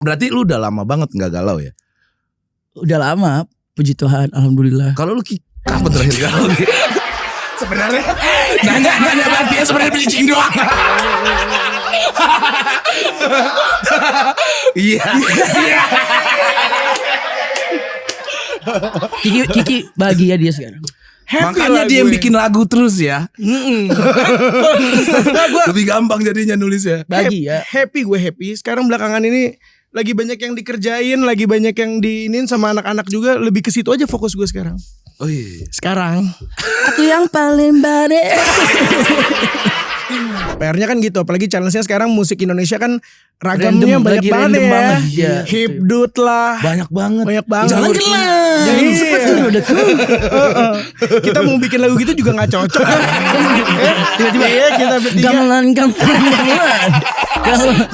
Berarti lu udah lama banget gak galau ya? Udah lama, puji Tuhan, alhamdulillah. Kalau lu kapan terakhir galau? Sebenarnya nanya berarti ya sebenarnya bridging doang. Iya. Kiki bahagia dia sekarang. Makanya dia yang bikin lagu terus ya. Lebih gampang jadinya nulisnya. Bahagia. Happy gue happy. Sekarang belakangan ini lagi banyak yang dikerjain, lagi banyak yang diinin sama anak-anak juga. Lebih ke situ aja fokus gue sekarang. Oh iya. Sekarang Aku yang paling badai. PR-nya kan gitu. Apalagi challenge-nya sekarang musik Indonesia kan ragamnya Random, banyak lagi banget random ya. banget, iya. Hipdut lah. Banyak banget. Jangan jelas. Iya. Kita mau bikin lagu gitu juga gak cocok. Tiba-tiba iya kita bertiga. Gamelan.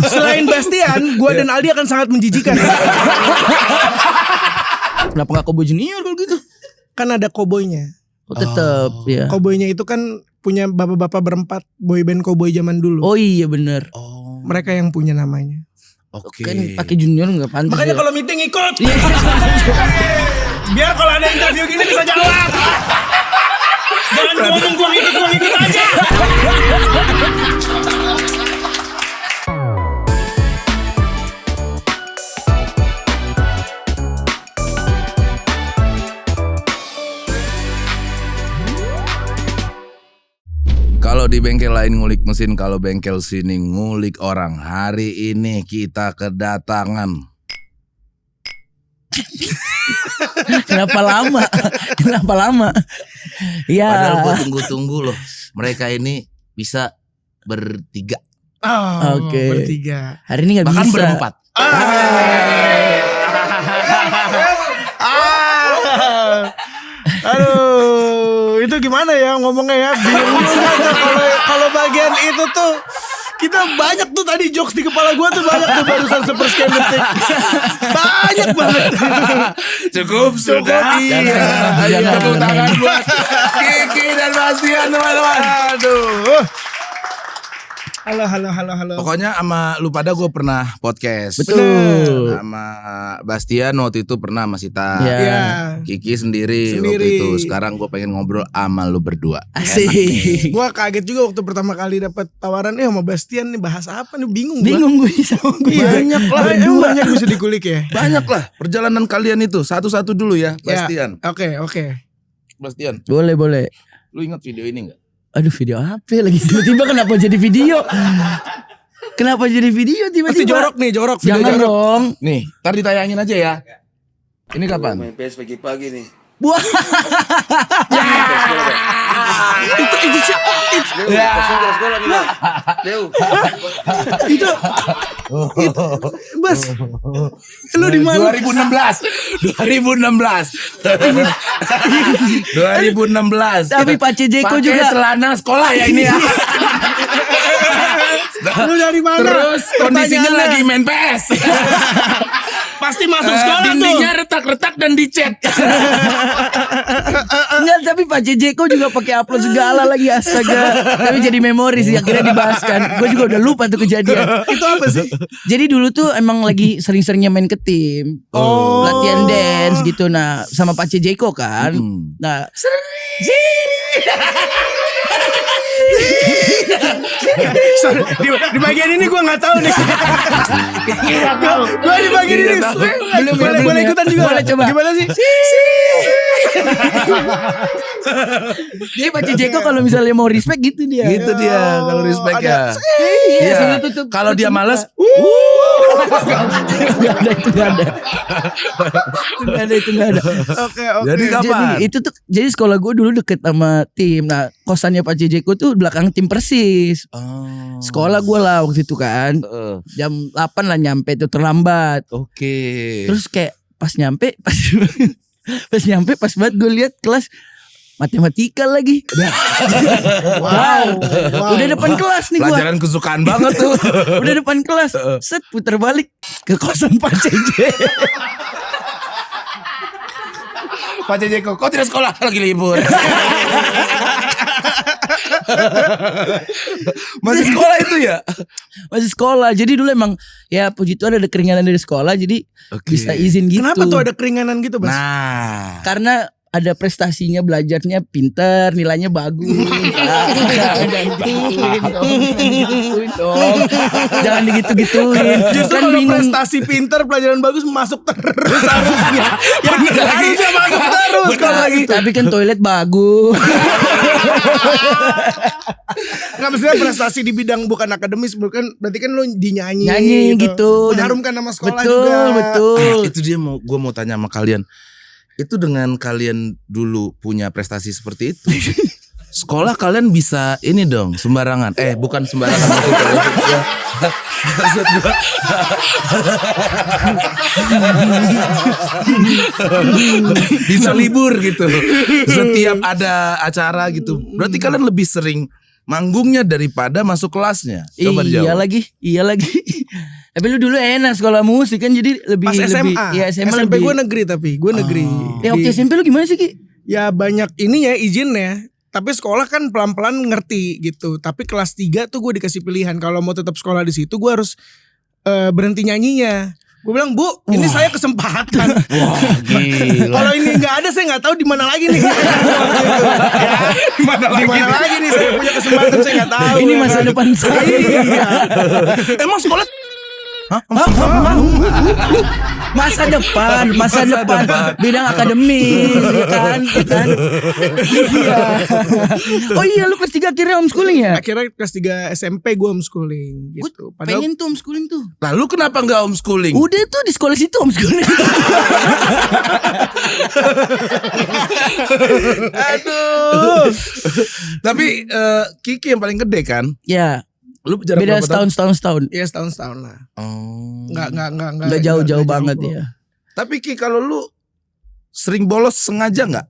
Selain Bastian, gue dan Aldi akan sangat menjijikan. Kenapa gak Kobo Junior kalau gitu? Kan ada koboynya. Oh tetep ya. Koboynya itu kan punya bapak-bapak berempat boyband koboy zaman dulu. Oh iya benar. Oh. Mereka yang punya namanya. Oke. Kan pakai Junior nggak pantas. Makanya ya. kalau meeting ikut. Biar kalau ada interview gini bisa jawab. Jangan ngomong gua ikut aja. Kalau di bengkel lain ngulik mesin, kalau bengkel sini ngulik orang. Hari ini kita kedatangan. Kenapa lama? Ya. Padahal gue tunggu-tunggu loh. Mereka ini bisa bertiga. Oh, Oke. bertiga. Hari ini nggak bisa. Bahkan berempat. Aduh, itu gimana ya ngomongnya ya? Bingung aja kalau bagian itu tuh kita banyak tuh tadi jokes di kepala gue tuh banyak tuh barusan sepersekian detik. Banyak banget. Cukup sudah. Iya. Tepuk tangan buat Kiki dan Bastian teman-teman. Aduh. Halo. Pokoknya sama lu pada gue pernah podcast. Betul. Sama Bastian waktu itu pernah sama Sita. Iya. Kiki sendiri waktu itu. Sekarang gue pengen ngobrol sama lu berdua. Asik. Gua kaget juga waktu pertama kali dapat tawaran sama Bastian nih bahas apa nih bingung gua. Bingung gue sama gue. Banyak lah, emang banyak bisa dikulik ya. Banyak lah perjalanan kalian itu. Satu-satu dulu ya Bastian. Oke. Bastian, Boleh. lu ingat video ini gak? Aduh video apa lagi tiba-tiba kenapa jadi video? Kenapa jadi video tiba-tiba? Pasti jorok video Jangan jorok. dong. Nih, ntar ditayangin aja ya. Ini kapan? Main PS pagi-pagi nih. Buah. Itu Sekolah nih, Bang. Leo. itu Bas. Lu di mana? 2016. Tapi Pak Cejeko Pakai juga. celana sekolah ya ini ya. Lu dari mana? Terus kondisinya Pertanyaannya. lagi main PS. Pasti masuk sekolah tuh. Dindingnya retak-retak dan dicat. Enggak, tapi Pak Cejeko juga pakai upload segala lagi astaga. Tapi jadi memori sih akhirnya dibahaskan. Gue juga udah lupa tuh kejadian. Itu apa sih? Jadi dulu tuh emang lagi sering-seringnya main ke tim. Latihan dance gitu. Nah sama Pak Cejeko kan. Nah Di bagian ini gue nggak tahu nih. Gue di bagian ini boleh ikutan juga. Boleh coba. Gimana sih? Jadi Pak Cejeko kalau misalnya mau respect gitu dia. Gitu dia kalau respect ya. Iya, Iya. sambil tutup. Kalau dia malas, Gak ada. Oke. jadi kapan? Jadi itu tuh jadi sekolah gue dulu deket sama tim. Nah kosannya Pak Cejeko tuh belakang tim Persis. Sekolah gue lah waktu itu kan. Jam 8 lah nyampe tuh terlambat. Oke. Terus kayak pas nyampe pas banget gue lihat kelas matematika lagi. Wow. Udah depan kelas nih gue. Pelajaran kesukaan banget tuh. Udah depan kelas. Set putar balik ke kosan Pak Cejeko. Pak Cejeko, kau tidak sekolah lagi libur. Masih sekolah itu ya? Masih sekolah. Jadi dulu emang ya puji Tuhan ada keringanan dari sekolah, jadi bisa izin gitu. Kenapa tuh ada keringanan gitu, Bas? Nah, Karena ada prestasinya, belajarnya pinter, nilainya bagus. Jangan digitu-gituin. Justru kalau prestasi pinter, pelajaran bagus masuk terus harusnya. Harusnya masuk terus kalau lagi. Tapi kan toilet bagus. Nggak, maksudnya prestasi di bidang bukan akademis, bukan berarti kan lu dinyanyi Nyanyi gitu. mengharumkan nama sekolah Betul, juga. betul. itu dia gue mau tanya sama kalian. Itu dengan kalian dulu punya prestasi seperti itu, sekolah kalian bisa ini dong sembarangan. Bukan sembarangan maksudnya. Maksud gua, bisa libur gitu. Setiap ada acara gitu. Berarti kalian lebih sering manggungnya daripada masuk kelasnya. Coba dijawab. Iya lagi. Tapi lu dulu enak sekolah musik kan, jadi lebih Pas SMA. Iya, SMA SMP lebih. gue negeri, tapi gue negeri. Waktu SMP lu gimana sih, Ki? Ya banyak ininya izinnya. Tapi sekolah kan pelan-pelan ngerti gitu. Tapi kelas 3 tuh gue dikasih pilihan. Kalau mau tetap sekolah di situ gue harus berhenti nyanyinya. Gue bilang, Bu, ini saya kesempatan. Wah, gila. Kalau ini nggak ada, saya nggak tahu di mana lagi nih. Di mana lagi nih saya punya kesempatan, saya nggak tahu. Ini ya masa kan? depan saya. Iya. Emang sekolah Masa depan bidang akademis, ya kan? Iya. Oh iya, lu kelas 3 akhirnya homeschooling ya? Akhirnya kelas 3 SMP gue homeschooling gitu. Padahal Pengen tuh homeschooling tuh. lalu kenapa nggak homeschooling? Udah tuh di sekolah situ homeschooling. aduh. Tapi Kiki yang paling gede kan? Ya, Lu jarak beda berapa tahun? setahun. Ya setahun lah. Oh. Nggak Jauh-jauh nggak banget jauh. ya. Tapi Ki, kalau lu sering bolos sengaja nggak?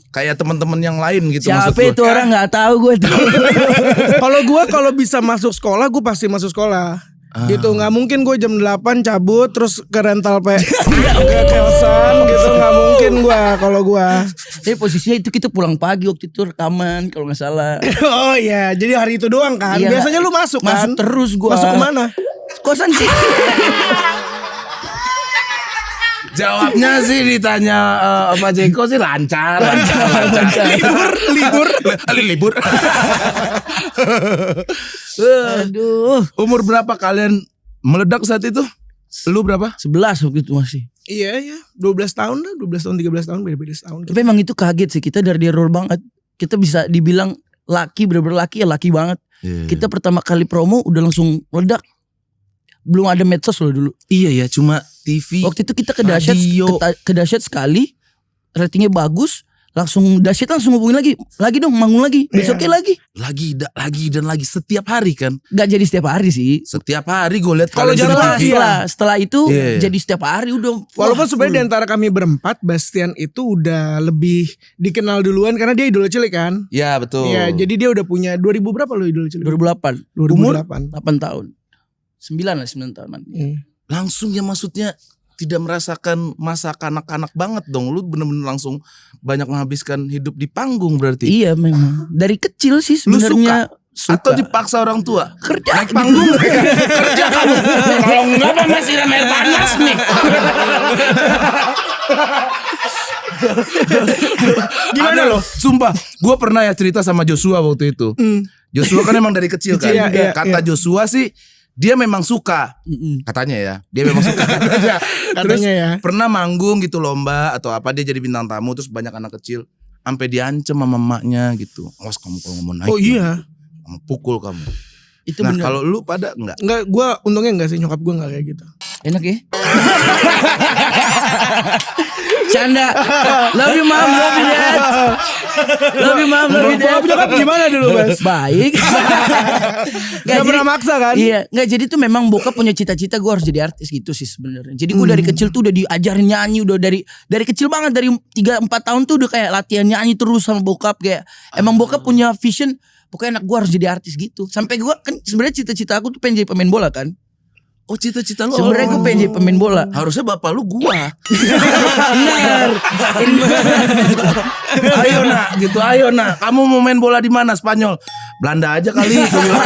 Kayak teman-teman yang lain gitu maksud Siapa gua. itu orang nggak tahu gue tuh. Kalau gue kalau bisa masuk sekolah, gue pasti masuk sekolah. Gitu, nggak mungkin gue jam 8 cabut terus ke rental ke kosan gitu, nggak mungkin gue kalau gue. Tapi posisinya itu kita pulang pagi waktu itu rekaman kalau nggak salah. Oh iya, jadi hari itu doang kan. Iya. Biasanya lu masuk kan? Masuk terus gua. Masuk kemana? Kosan sih. Jawabnya sih ditanya Pak Jeko sih lancar. Libur. Aduh. Umur berapa kalian meledak saat itu? Lu berapa? 11 waktu itu masih. Iya, 12 tahun lah, 12 tahun 13 tahun beda-beda setahun. Tapi emang itu kaget sih, kita dari error banget. Kita bisa dibilang laki, bener-bener laki ya laki banget. Kita pertama kali promo udah langsung meledak. Belum ada medsos loh dulu. Iya ya, cuma TV. Waktu itu kita ke Dahsyat, ke Dahsyat sekali, ratingnya bagus, langsung hubungin lagi dong, manggung lagi, besoknya lagi. Lagi setiap hari kan? Gak jadi setiap hari sih. Setiap hari gue lihat Kalau kalian jalan di TV. Setelah itu Iya. jadi setiap hari udah. Walaupun sebenarnya di antara kami berempat, Bastian itu udah lebih dikenal duluan karena dia idola cilik kan. Ya betul. Iya, jadi dia udah punya 2000 berapa lo idola cilik? 2008. 2008. 8 tahun. 9 tahunan. Langsung ya, maksudnya tidak merasakan masa kanak-kanak banget dong. Lu bener-bener langsung banyak menghabiskan hidup di panggung berarti. Iya memang. Dari kecil sih Lu sebenarnya. Atau dipaksa orang tua? Kerja Naik panggung kerja kamu. Kalau enggak mah masih air panas nih. Gimana Ada loh, sumpah. Gue pernah ya cerita sama Joshua waktu itu. Joshua kan emang dari kecil kan. Iya, Kata Joshua sih dia memang suka. Katanya ya, dia memang suka. Terus Katanya ya. pernah manggung gitu lomba atau apa, dia jadi bintang tamu, terus banyak anak kecil sampai diancem sama emaknya gitu. Awas kamu kalau ngomong naik. Oh iya. Kamu pukul kamu. itu Nah, bener. kalau lu pada enggak? Enggak, gue untungnya enggak sih, nyokap gue enggak kayak gitu. Enak ya. Canda. Love you mom, love you dad. Love you mom, love you dad. Nyokap gimana dulu, Bas? Baik. Gak pernah maksa kan? Iya, nggak, jadi tuh memang bokap punya cita-cita gue harus jadi artis gitu sih sebenarnya. Jadi gue dari kecil tuh udah diajarin nyanyi, udah dari kecil banget, dari 3-4 tahun tuh udah kayak latihan nyanyi terus sama bokap, kayak emang bokap punya vision, pokoknya anak gue harus jadi artis gitu. Sampai gue kan sebenarnya cita-cita aku tuh pengen jadi pemain bola kan. Oh cita-cita lu. Sebenarnya gue pengen jadi pemain bola. Harusnya bapak lu gua. Benar. Ayo nak, gitu. Ayo nak. Kamu mau main bola di mana? Spanyol. Belanda aja kali. Gua bilang.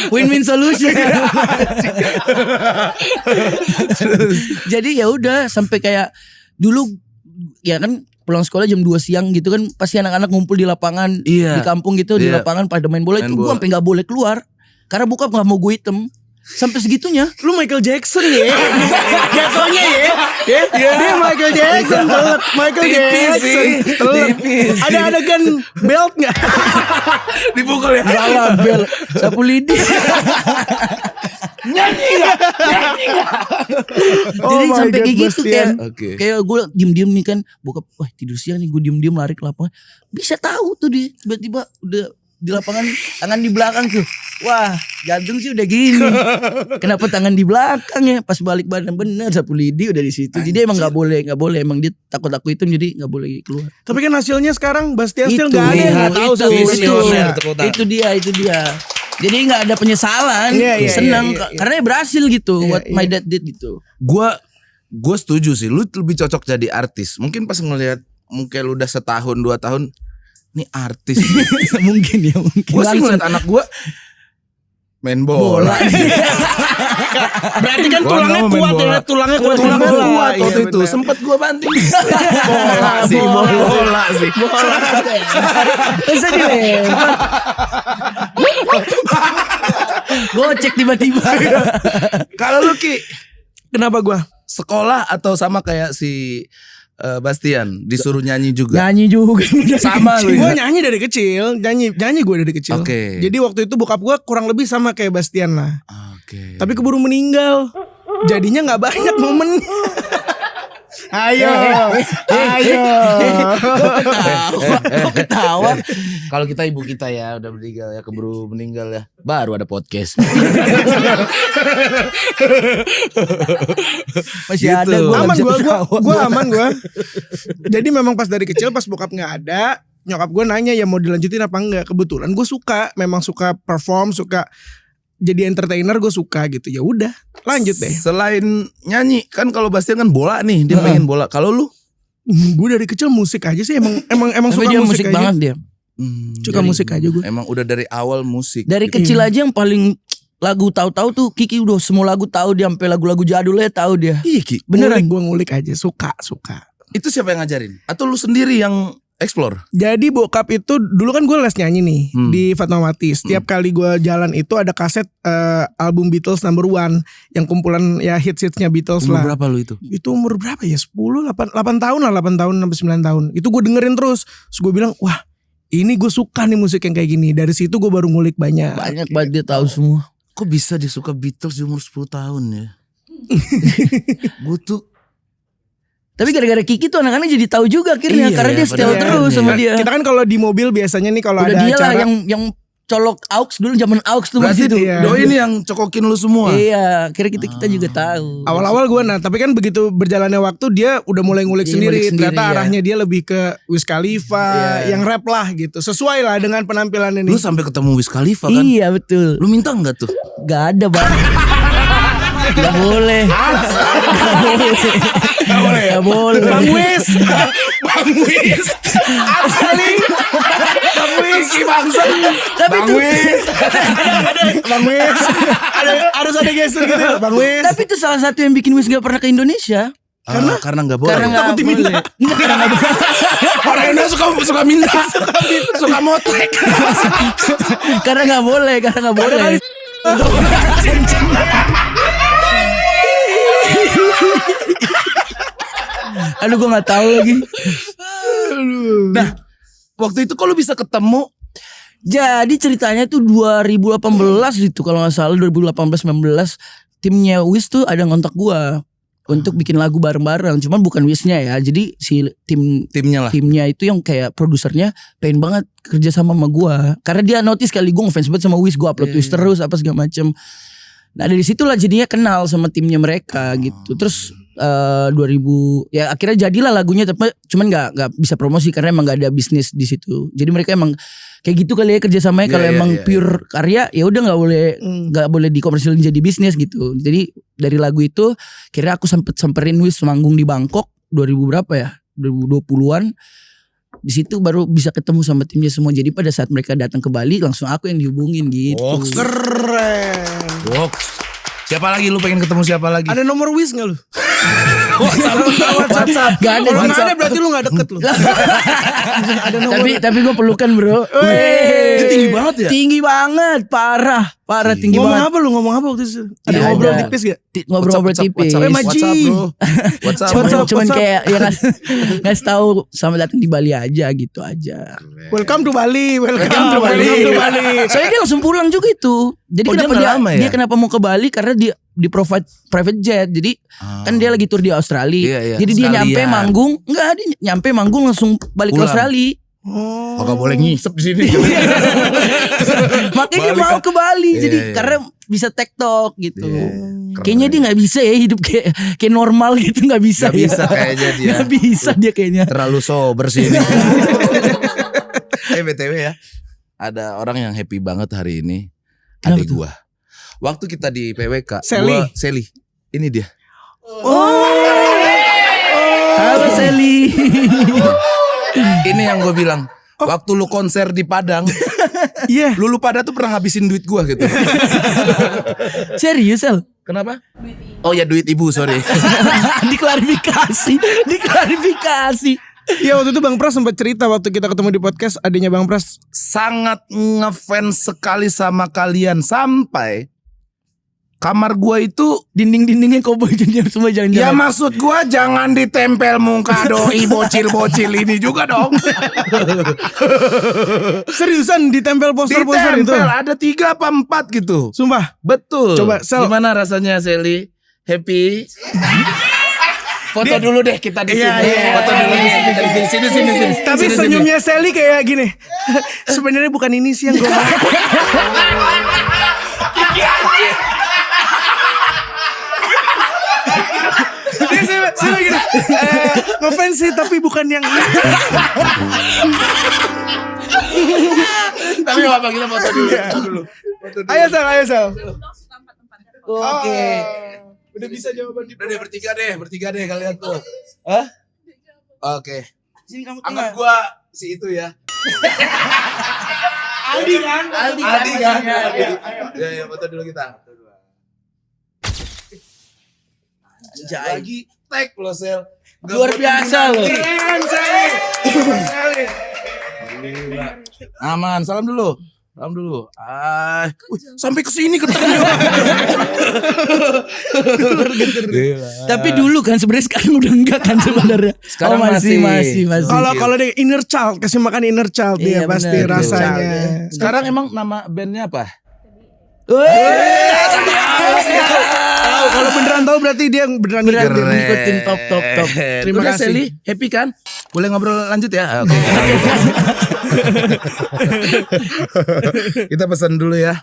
Win-win solution. Jadi ya udah sampai kayak dulu ya kan pulang sekolah jam 2 siang gitu kan pasti anak-anak ngumpul di lapangan Iya. di kampung gitu di Iya. lapangan pada main bola Main itu gue bola. sampai nggak boleh keluar karena bokap nggak mau gue hitam sampai segitunya. Lu Michael Jackson ya. Jatuhnya ya. Dia Michael Jackson telet. Michael Tipis Jackson sih. telet. Tipis. Ada adegan belt enggak? Dipukul ya. Salah bel sapu lidi. Oh Jadi my sampai God, kayak gitu Bastian. kayak Oke. kayak gue diem-diem nih kan bokap wah tidur siang nih gue diem-diem lari ke lapangan bisa tahu tuh dia tiba-tiba udah di lapangan tangan di belakang tuh wah jantung sih udah gini kenapa tangan di belakang ya pas balik badan bener sapu lidi udah di situ jadi emang nggak boleh emang dia takut aku itu jadi nggak boleh keluar. Tapi kan hasilnya sekarang Bastian Itu, still enggak ada yang enggak tahu sama Visioner tepuk tangan. itu dia jadi nggak ada penyesalan Iya, iya, senang iya, iya. karena dia berhasil gitu Iya, what iya. my dad did gitu. Gue setuju sih. Lu lebih cocok jadi artis. Mungkin pas ngelihat mungkin lu udah setahun 2 tahun, nih artis. mungkin Gue sih ngeliat anak gue main bola. Berarti kan Gua tulangnya nggak mau main kuat ya, bola. tulangnya kuat main Tulangnya bola. kuat Iya, waktu itu. benar. Sempet gue banting. Bola sih. Bola sih. Bisa dilempar. Gocek tiba-tiba. Kalau lu Ki, Kenapa gua? sekolah atau sama kayak si Bastian disuruh nyanyi juga? Nyanyi juga. Sama lu Gue ya? nyanyi dari kecil, nyanyi gue dari kecil. Oke. Jadi waktu itu bokap gue kurang lebih sama kayak Bastian lah. Oke. Tapi keburu meninggal. Jadinya nggak banyak momen. Ayo. Kok ketawa? Kalau kita ibu kita ya udah meninggal ya, keburu meninggal ya, baru ada podcast. Masih Gitu. ada gue Aman gue aman gue. Jadi memang pas dari kecil pas bokap nggak ada, nyokap gue nanya ya mau dilanjutin apa enggak. Kebetulan gue memang suka perform, suka jadi entertainer, gue suka gitu. Ya udah, lanjut deh. Selain nyanyi kan kalau Bastian kan bola nih, dia pengen bola. Kalau lu? Gue dari kecil musik aja sih, emang Tapi suka dia musik musik aja. banget dia. Suka musik aja gue. Emang udah dari awal musik. Dari kecil aja yang paling lagu tahu-tahu tuh Kiki udah semua lagu tahu dia sampai lagu-lagu jadulnya tahu dia. Iya Ki. Beneran. Gue ngulik aja, suka. Itu siapa yang ngajarin? Atau lu sendiri yang explore? Jadi bokap itu dulu kan gue les nyanyi nih di Fatmawati. Setiap kali gue jalan itu ada kaset album Beatles number 1 yang kumpulan ya hits-hitsnya Beatles Umur lah. berapa lu itu? Itu umur berapa ya? 8 tahun lah, 8 tahun sampai 9 tahun. Itu gue dengerin terus. Terus gue bilang, "Wah, ini gue suka nih musik yang kayak gini." Dari situ gue baru ngulik banyak. Banyak banget dia tahu semua. Kok bisa dia suka Beatles di umur 10 tahun ya? Gue tuh Tapi gara-gara Kiki tuh anak-anak jadi tahu juga akhirnya Iya, karena ya, dia setel padahal terus sama Nah, dia. kita kan kalau di mobil biasanya nih kalau Udah ada dia lah acara yang colok aux dulu zaman aux tuh berarti masih tuh. iya. doi ini yang cokokin lu semua. Iya, akhirnya kita juga tahu. awal-awal gue tapi kan begitu berjalannya waktu dia udah mulai ngulik Dia sendiri. ngulik sendiri, Ternyata ya. arahnya dia lebih ke Wiz Khalifa, Iya. yang rap lah gitu. Sesuai lah dengan penampilan ini. Lu sampai ketemu Wiz Khalifa kan? Iya betul. Lu minta enggak tuh? Gak ada bang. Gak boleh. Gak boleh. Bang Wiz. Bang Wiz. Asli. Bang Wiz. Bangsa. Tapi Bang tuh, Wiz. Bang Wiz. Harus ada gestur gitu. Bang Wiz. tapi itu salah satu yang bikin Wiz gak pernah ke Indonesia. Karena enggak boleh. Karena gak takut diminta. boleh. Nggak, karena nggak boleh. Orang Indonesia suka minta, suka motek. Karena gak boleh. Karena gak boleh. Aduh gue gak tahu lagi. Nah, waktu itu kok lu bisa ketemu? Jadi ceritanya tuh 2018 gitu kalau gak salah 2018-19 timnya Wiz tuh ada ngontak gua untuk bikin lagu bareng-bareng. Cuman bukan Wiznya ya. Jadi si Timnya lah. timnya itu yang kayak produsernya pengen banget kerja sama gua. Karena dia notice kali gue ngefans banget sama Wiz, gue upload Wiz terus apa segala macem. Nah dari situlah jadinya kenal sama timnya mereka gitu. Terus 2000 ya akhirnya jadilah lagunya, tapi cuman nggak bisa promosi karena emang nggak ada bisnis di situ. Jadi mereka emang kayak gitu kali ya kerjasamanya. Kalau emang pure karya ya udah nggak boleh dikomersilin jadi bisnis gitu. Jadi dari lagu itu kira aku samperin Wis manggung di Bangkok 2000 berapa ya, 2020-an. Di situ baru bisa ketemu sama timnya semua. Jadi pada saat mereka datang ke Bali langsung aku yang dihubungin gitu. Oh, Keren. Siapa lagi lu pengen ketemu siapa lagi? Ada nomor Wis gak lu? WhatsApp. Gak ada. Kalau gak ada berarti lu gak deket lu. Ada nomor. Tapi gue pelukan bro. Dia tinggi banget ya? Tinggi banget, parah tinggi Ngomong banget. apa lu? Ngomong apa waktu itu? Ada Iya, ngobrol ada. tipis gak? Ngobrol tipis. WhatsApp, bro. WhatsApp. Cuman WhatsApp. kayak ya ngasih tahu sama datang di Bali aja gitu aja. Welcome to Bali. Welcome to Bali. Soalnya dia langsung pulang juga itu. Jadi Oh, kenapa dia nggak lama ya? dia kenapa mau ke Bali karena dia di provide private jet. Jadi kan dia lagi tour di Australia. Iya, iya. Jadi dia Sekalian. nyampe manggung, dia nyampe manggung langsung balik ke Pulang. Australia. Oh, gak boleh ngisep di sini. Makanya dia Balik mau ke Bali. Iya, Jadi iya. karena bisa TikTok gitu. Keren. Kayaknya dia nggak bisa ya hidup kayak normal gitu, nggak bisa. Gak bisa kayaknya dia. Nggak bisa dia kayaknya. Terlalu sober sih ini. BTW ya, ada orang yang happy banget hari ini. Kenapa Adik tuh? gua. Waktu kita di PWK, Sally. Sally. Ini dia. Halo Sally. Ini yang gue bilang. Waktu lu konser di Padang, Iya. lu pada tuh pernah ngabisin duit gua gitu. Serius El? Kenapa? Oh ya duit ibu, sorry. Diklarifikasi. Iya waktu itu Bang Pras sempat cerita waktu kita ketemu di podcast adanya Bang Pras. Sangat ngefans sekali sama kalian sampai kamar gua itu Dinding-dindingnya Cowboy Junior semua ya jangan-jangan. maksud gua jangan ditempel muka doi bocil-bocil ini juga dong. Seriusan ditempel poster-poster itu. Ditempel ada 3 apa 4 gitu. Sumpah. Betul. Coba, Sel. Gimana rasanya Sally? Happy? Foto dulu deh kita di sini. Iya, iya, Foto dulu di sini. Sini. Tapi Sini, senyumnya Sally kayak gini. Sebenarnya bukan ini sih yang gue mau. Saya lagi ngefans sih tapi bukan yang ini. Tapi apa kita foto dulu. Ayo Sal. Oke. Udah bisa jawaban di Udah deh bertiga deh kalian tuh. Hah? Oke. Sini kamu Anggap gua si itu ya. Aldi kan? Aldi kan? Ya, foto dulu kita. Lagi tag lo Sel. Luar biasa loh. Keren Sally. Aman, salam dulu. Sampai ke sini ketemu. Tapi dulu kan sebenarnya sekarang udah enggak kan sebenarnya. Sekarang masih. Kalau dia inner child, kasih makan inner child dia Iya, pasti bener. rasanya. Sekarang emang nama bandnya apa? Tahu kalau beneran tahu berarti dia beneran Beneran ngikutin. ngikutin top. Terima Udah, kasih. Sally, happy kan? Boleh ngobrol lanjut ya? Oke. Kita pesan dulu ya.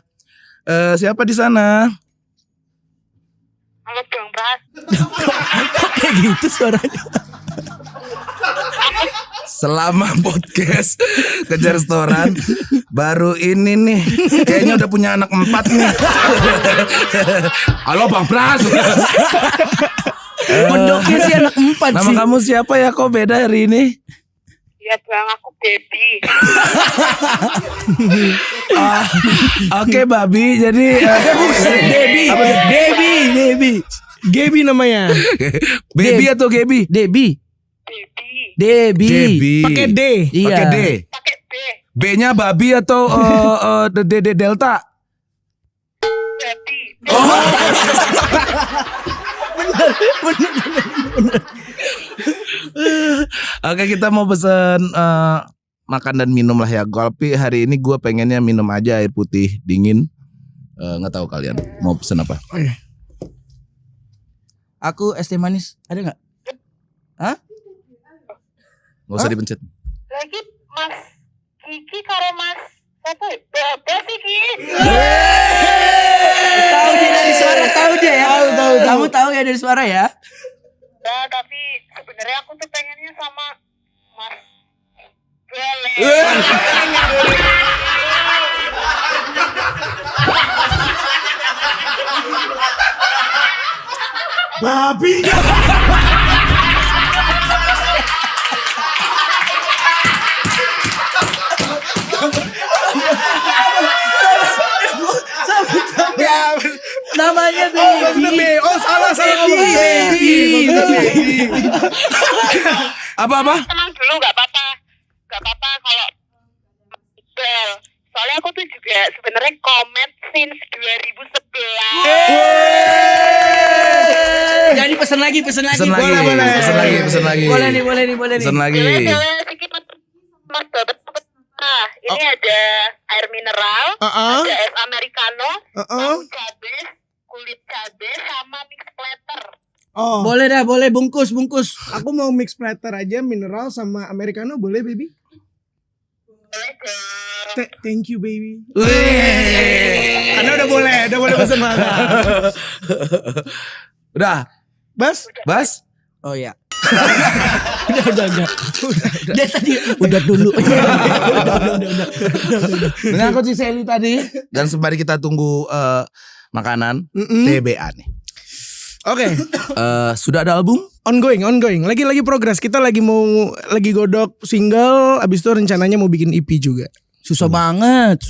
Siapa di sana? Halo Bang Pras. Kayak gitu suaranya. Selama podcast Kejar Restoran baru ini nih kayaknya udah punya anak 4 nih. Halo Bang Pras. Pondoknya sih anak 4 Nama sih. kamu siapa ya? Kok beda hari ini? Ya Bang, aku baby. Oke babi. Jadi Debbie. Gaby namanya. baby atau Gaby? Debbie. Baby. Debbie. Pakai D. Iya. Pakai D. Pakai B. B-nya babi atau delta? Baby. Oke kita mau pesen makan dan minum lah ya. Tapi hari ini gue pengennya minum aja air putih dingin. Nggak tahu kalian mau pesen apa? Oh, iya. Aku es teh manis. Ada nggak? Nggak usah dipencet. Lagi Mas Kiki karo Mas apa? Baba sih Ki. Tahu dia dari suara, tahu dia ya. Tahu. Kamu tahu ya dari suara ya? Nah, tapi sebenarnya aku tuh pengennya sama Mas Bele. Babi. Namanya Maksudnya baby. Oh salah ngomong baby. Apa? Tenang dulu, nggak apa-apa kalau Bel. Soalnya aku tuh juga sebenarnya komet since 2011. Jadi pesan lagi. Pesen lagi. Boleh. Pesen lagi. Boleh nih. Pesen lagi. Boleh sedikit Mas Babat. Nah, ini ada air mineral, ada es americano, tahu cabe, kulit cabe, sama mix platter. Oh, Boleh bungkus. aku mau mix platter aja, mineral sama americano, boleh baby? Boleh dong. Thank you baby. Wih. Karena udah boleh pesen makan. Udah, Bas? Oh ya. udah. Dia tadi udah dulu. mengangkut si Sally tadi. Dan sembari kita tunggu makanan TBA nih. Oke. Sudah ada album? Ongoing. Lagi progres. Kita lagi godok single, abis itu rencananya mau bikin EP juga. Susah banget.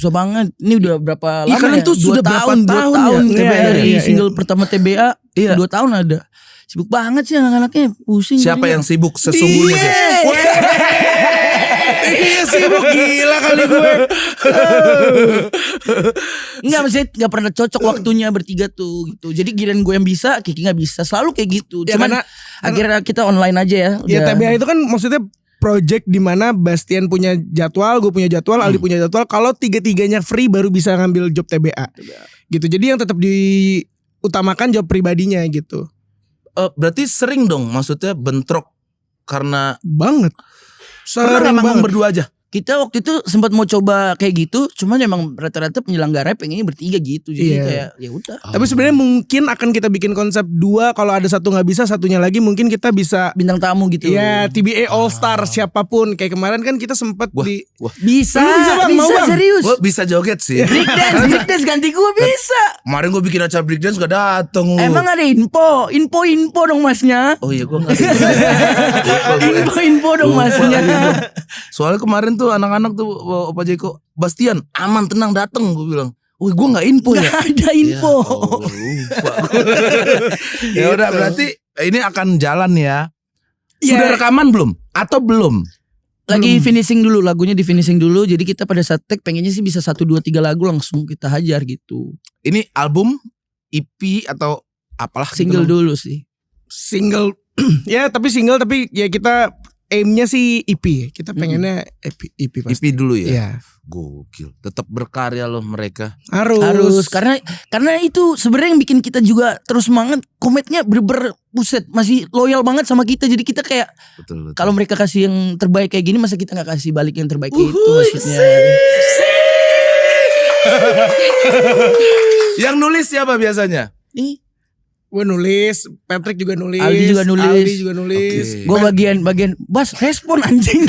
Ini udah berapa lama? Iya, karena itu sudah berapa tahun ya? TBA Iya, dari iya. single pertama TBA. Iya. 2 tahun ada. Sibuk banget sih anak-anaknya, pusing. Siapa yang sibuk sesungguhnya sih? Iya sibuk gila kali gue. Enggak, maksudnya gak pernah cocok waktunya bertiga tuh gitu. Jadi giliran gue yang bisa, Kiki gak bisa. Selalu kayak gitu. Ya, Cuman akhirnya kita online aja ya. Ya Udah. TBA itu kan maksudnya project di mana Bastian punya jadwal, gue punya jadwal, Aldi punya jadwal. Kalau tiga-tiganya free baru bisa ngambil job TBA. Gitu. Jadi yang tetap diutamakan job pribadinya gitu. Berarti sering dong, maksudnya bentrok karena Banget. pernah nggak manggung berdua aja? Kita waktu itu sempat mau coba kayak gitu, cuman emang rata-rata penyelenggaranya pengennya bertiga gitu. Jadi Iya. kayak ya udah. Tapi sebenarnya mungkin akan kita bikin konsep 2. Kalau ada satu nggak bisa, satunya lagi mungkin kita bisa. Bintang tamu gitu. Ya TBA All Star siapapun. Kayak kemarin kan kita sempat Wah, di. Bisa, Lu bisa, Bang? Mau, Bang? serius. Gue bisa joget sih. Breakdance ganti gue bisa. Kemarin gue bikin acara breakdance gak dateng lu. Emang ada info dong masnya. Oh iya, gue gak Info dong masnya. Soalnya kemarin tuh anak-anak tuh Opa Jeko, Bastian aman tenang dateng, gue bilang. Wih, gue gak info ya. Gak ada info. Ya, Allah, lupa. Ya udah, berarti ini akan jalan ya. Sudah rekaman belum? Atau belum? Lagi finishing dulu, lagunya di finishing dulu. Jadi kita pada saat tag pengennya sih bisa 1, 2, 3 lagu langsung kita hajar gitu. Ini album, EP atau apalah Single gitu. dulu sih. Single. Ya tapi single, tapi ya kita aimnya sih EP. Kita pengennya EP pasti. EP dulu ya. Iya. Gokil. Tetap berkarya loh mereka. Harus. Karena itu sebenarnya yang bikin kita juga terus semangat. Kometnya buset masih loyal banget sama kita. Jadi kita kayak Betul. kalau mereka kasih yang terbaik kayak gini, masa kita nggak kasih balik yang terbaik itu maksudnya. Yang nulis siapa biasanya? Ih, Gue nulis, Patrick juga nulis, Aldi juga Oke. nulis. Gue bagian Bas respon anjing.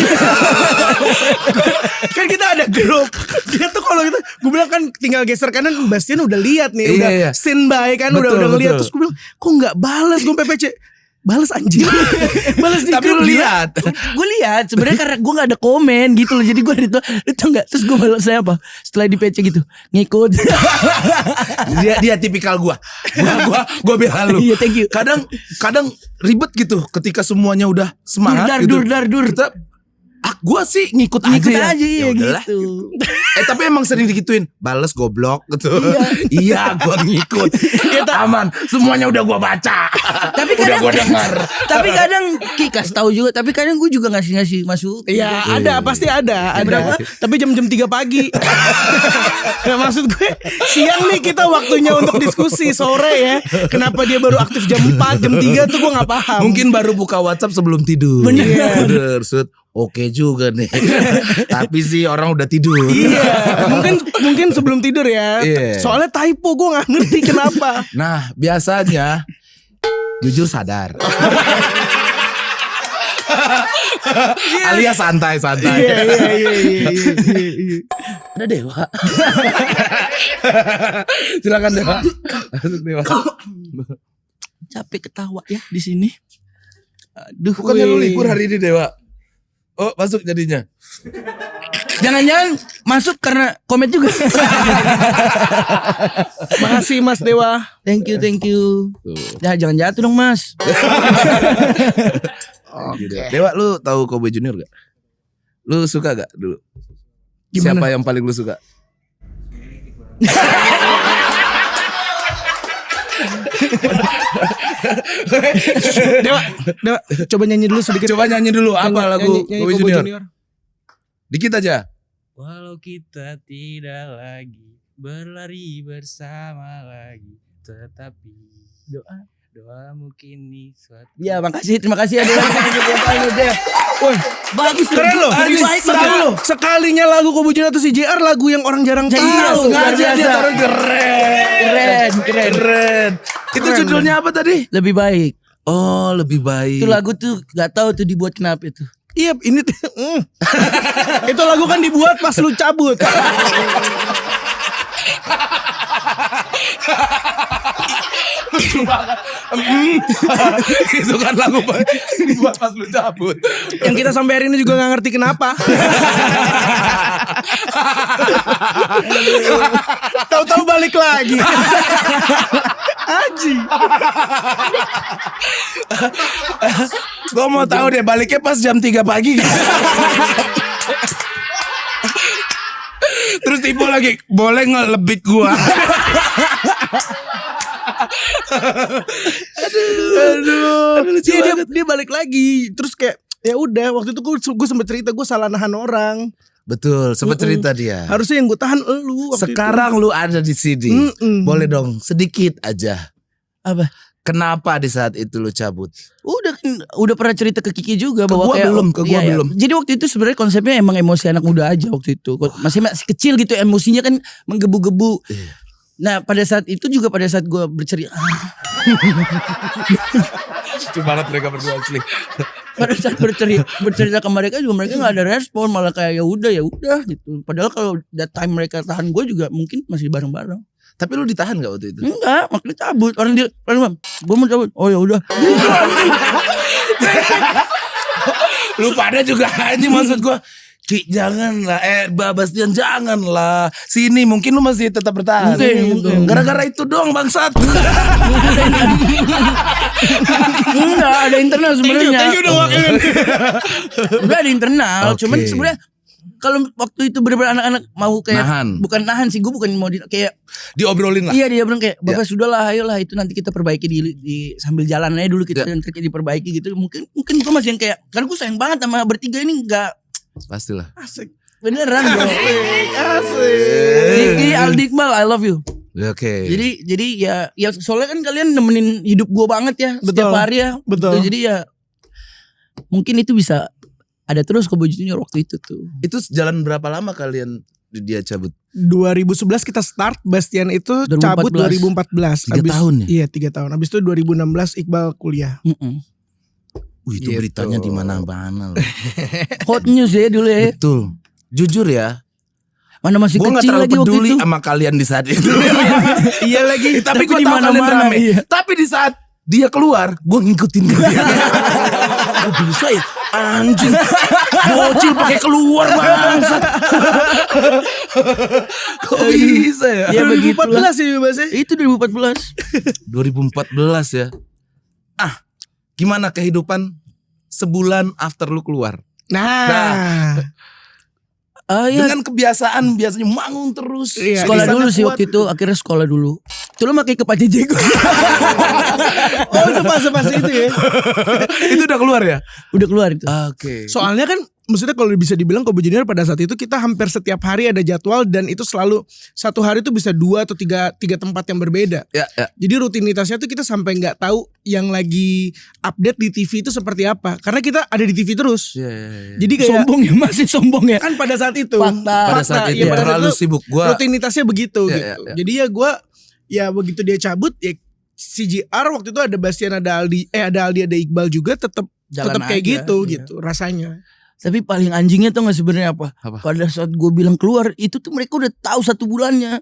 Kan kita ada grup. Dia tuh kalau gitu, gue bilang kan tinggal geser kanan, Bastian udah lihat nih, udah Iya. scene by kan, Betul, udah ngeliat. betul. Terus gue bilang, kok nggak balas gue PPC? Balas anjing. Balas di Tapi grup. lu gila. lihat. Gue lihat sebenarnya karena gue nggak ada komen gitu loh. Jadi gue dari itu nggak. Terus gue balas saya apa? Setelah di PC gitu ngikut. Dia tipikal gua bela lu. Iya, thank you. Kadang ribet gitu ketika semuanya udah semangat gitu. Dur. Kita gua sih ngikut Ngikut aja ya. aja ya Udahlah. gitu. Tapi emang sering digituin. Bales goblok gitu. Iya, gua ngikut. Aman. Semuanya udah gua baca. Tapi udah kadang gua dengar. tapi kadang Ki kasih tahu juga. Tapi kadang gue juga ngasih masuk. Iya ada pasti ada. Berapa? Tapi jam-jam 3 pagi. Nah, maksud gue siang nih kita waktunya untuk diskusi, sore ya. Kenapa dia baru aktif jam 4, jam 3 tuh gue gak paham. Mungkin baru buka WhatsApp sebelum tidur. Bener. Sud. Oke juga nih. Tapi sih orang udah tidur. Iya, mungkin sebelum tidur ya. Iya. Soalnya typo gue nggak ngerti kenapa. Nah, biasanya Jujur sadar. Alias santai-santai. Iya. Ada Dewa. Silakan Dewa. Masuk Dewa. Capek ketawa ya di sini. Aduh. Bukannya lu weh. libur hari ini Dewa? Oh masuk jadinya. Jangan-jangan masuk karena komet juga. Makasih Mas Dewa. Thank you. Ya jangan jatuh dong Mas. Dewa lu tahu Cowboy Junior gak? Lu suka gak dulu? Gimana? Siapa yang paling lu suka? Dewa, coba nyanyi dulu sedikit. Coba nyanyi dulu apa lagu Nyanyi Cowboy Cowboy Junior? Dikit aja. Walau kita tidak lagi berlari bersama lagi, tetapi doa mungkin di suatu. Ya makasih, terima kasih ya Dewa. Woi, bagus Keren loh. Lebih baik Sekali loh. Sekalinya lagu Cowboy Junior atau si JR lagu yang orang jarang tahu. Iya, luar Sengaja dia biasa. taruh keren. Itu Keren. judulnya apa tadi? Lebih baik. Oh lebih baik. Itu lagu tuh gak tahu tuh dibuat kenapa itu. Iya, ini itu lagu kan dibuat pas lu cabut. Itu kan lagu buat pas lu cabut. Yang kita sampai hari ini juga nggak ngerti kenapa. Tahu-tahu balik lagi. Aji. Gue mau tahu deh baliknya pas jam 3 pagi. Terus tipu lagi, boleh ngelebit gua. Aduh. Iya, dia balik lagi. Terus kayak ya udah waktu itu gue sempet cerita gue salah nahan orang. Betul, sempat cerita dia. Harusnya yang gue tahan elu waktu Sekarang lu ada di sini. Mm-mm. Boleh dong sedikit aja. Apa? Kenapa di saat itu lu cabut? Udah pernah cerita ke Kiki juga bahwa gua kayak belum, ke gua belum. Jadi waktu itu sebenarnya konsepnya emang emosi anak muda aja waktu itu. Masih kecil gitu emosinya kan menggebu-gebu. Iya. Nah pada saat itu juga pada saat gue bercerita Lucu banget mereka berdua asli. pada saat bercerita ke mereka juga mereka nggak ada respon, malah kayak ya udah gitu. Padahal kalau that time mereka tahan gue juga mungkin masih bareng-bareng. Tapi lu ditahan gak waktu itu? Enggak, makanya cabut. Orang gue mau cabut. Oh ya udah. Lu pada juga anjing maksud gua. Ki janganlah, Bastian janganlah. Sini mungkin lu masih tetap bertahan. Mungkin. Gara-gara itu doang bangsat. Enggak ada internal sebenarnya. Thank you udah wakilin. Udah ada internal, Oke. cuman sebenarnya kalau waktu itu benar-benar anak-anak mau kayak Nahan. bukan nahan sih, gue bukan mau kayak Diobrolin lah. iya dia bilang kayak bapak sudahlah, ayolah itu nanti kita perbaiki di sambil jalan aja dulu kita Ya. nanti diperbaiki gitu. Mungkin gue masih yang kayak karena gue sayang banget sama bertiga ini enggak Pastilah. Asik. beneran bro. Asik. Kiki Aldikbal I love you. Ya, Oke. Jadi ya soalnya kan kalian nemenin hidup gue banget ya setiap Betul. hari ya. Betul. Gitu. Jadi ya mungkin itu bisa ada terus Cowboy Junior waktu itu tuh. Itu jalan berapa lama kalian dia cabut? 2011 kita start, Bastian itu 2014. cabut 2014. 3 tahun ya? Iya 3 tahun. Abis itu 2016 Iqbal kuliah. Wih, itu Gitu. beritanya di mana-mana loh. Hot news ya dulu ya. Betul. Jujur ya, Mana masih gue gak kecil terlalu lagi waktu peduli itu. sama kalian di saat itu. Iya lagi. Tapi gue di tahu kalian mana-mana, rame. iya. Tapi di saat dia keluar, gue ngikutin kalian. Kok bisa ya? Anjing, bocil pakai keluar bangsat. Kok bisa ya? Ya begitulah. 2014 sih Basnya. Itu 2014. 2014 ya. Ah, gimana kehidupan sebulan after lu keluar? Nah. Ya Dengan kebiasaan biasanya manggung terus. Iya, sekolah Di sana dulu sih kuat. waktu itu, akhirnya sekolah dulu. Itu lo pakai ke Pace Jego. Oh itu fase-fase itu ya. Itu udah keluar ya? Udah keluar itu. Oke. Soalnya kan maksudnya kalau bisa dibilang Cowboy Junior pada saat itu kita hampir setiap hari ada jadwal dan itu selalu satu hari itu bisa 2 atau 3 tempat yang berbeda. Ya, ya. Jadi rutinitasnya tuh kita sampai nggak tahu yang lagi update di TV itu seperti apa. Karena kita ada di TV terus. Ya, ya, ya. Jadi kayak Sombong ya, masih sombong ya. kan pada saat itu Fakta. Pada saat itu iya, pada saat terlalu itu sibuk. Gua rutinitasnya begitu Ya, gitu. ya, ya. Jadi ya gue ya begitu dia cabut ya CJR waktu itu ada Bastian, ada Aldi, ada Iqbal juga tetap Jalan kayak aja, gitu iya. gitu rasanya. Tapi paling anjingnya tuh nggak sebenarnya apa? Apa? Pada saat gue bilang keluar itu tuh mereka udah tahu 1 bulannya.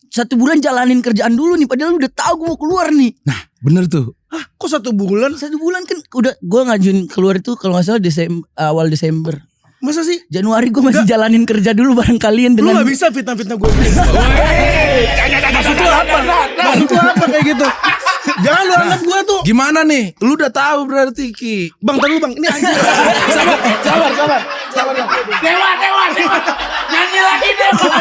1 bulan jalanin kerjaan dulu nih, padahal udah tahu gue mau keluar nih. Bener tuh. Kok 1 bulan? 1 bulan kan udah gue ngajuin keluar itu kalau nggak salah awal Desember. Masa sih? Januari gue masih jalanin kerja dulu bareng kalian Lu dengan gak bisa fitnah-fitnah gue. Maksud lu apa? Maksud lu apa kayak gitu? Jangan lu anggap gue tuh. Gimana nih? Lu udah tahu berarti Ki. Bang, tar lu bang. Ini anjir. Sabar. Dewa. Nyanyi lagi Dewa.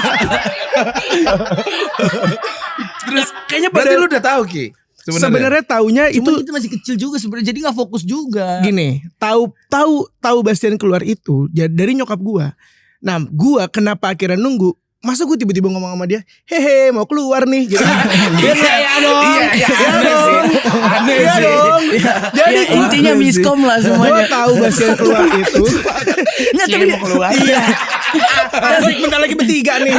Terus kayaknya berarti lu udah tahu Ki. Sebenarnya taunya itu itu kita masih kecil juga sebenarnya, jadi nggak fokus juga. gini. Tahu Bastian keluar itu dari nyokap gua. Nah, gua kenapa akhirnya nunggu? Masa gue tiba-tiba ngomong sama dia, hehe mau keluar nih gitu. Iya dong. Iya, aneh Iya sih. dong. Jadi Ya, intinya miskom lah Gue semuanya. tahu Bastian keluar itu. Nggak, tapi mau keluar. Iya. Asik bentar lagi bertiga nih.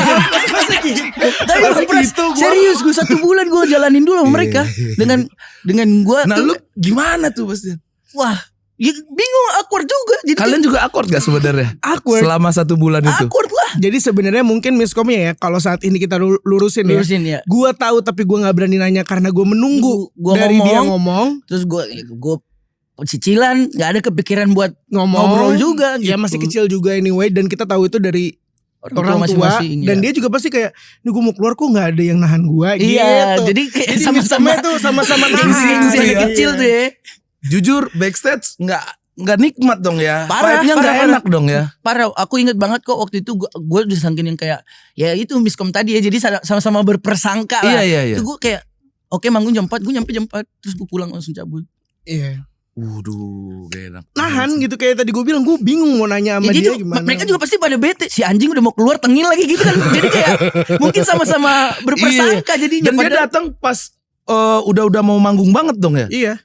tapi gue pernah serius gue 1 bulan gue jalanin dulu sama mereka dengan gue. Nah lu gimana tuh Bastian? Wah, ya bingung, awkward juga. Jadi Kalian juga akord gak sebenarnya? Awkward. Selama 1 bulan itu. awkward lah. Jadi sebenarnya mungkin miskomnya ya kalau saat ini kita lurusin ya. Lurusin ya. Gua tahu tapi gua nggak berani nanya karena gua menunggu Gua dari dia ngomong. Terus gue cicilan, nggak ada kepikiran buat Ngomong ngobrol juga. Ya gitu. masih kecil juga anyway dan kita tahu itu dari orang tua masing-masing, dan ya. dia juga pasti kayak, "Nih gue mau keluar kok nggak ada yang nahan gua." Iya, gitu. jadi kayak Jadi sama-sama miskomnya tuh sama-sama gengsi-gengsi nahan. anak kecil tuh ya. Jujur backstage nggak nikmat dong ya. Parah, Vibe-nya nggak parah. enak dong ya. Parah, aku inget banget kok waktu itu gue udah sangkin yang kayak ya itu miskom tadi ya, jadi sama-sama berpersangka lah. Iya. Itu gue kayak oke manggung jam 4, gue nyampe jam 4 terus gue pulang langsung cabut. Iya. Waduh, gak enak. Nahan gitu kayak tadi gue bilang, gue bingung mau nanya sama Ya, dia jadi gimana. mereka juga pasti pada bete, si anjing udah mau keluar tengil lagi gitu kan. Jadi kayak mungkin sama-sama berpersangka jadinya. Dan dia datang pas udah mau manggung banget dong ya. Iya.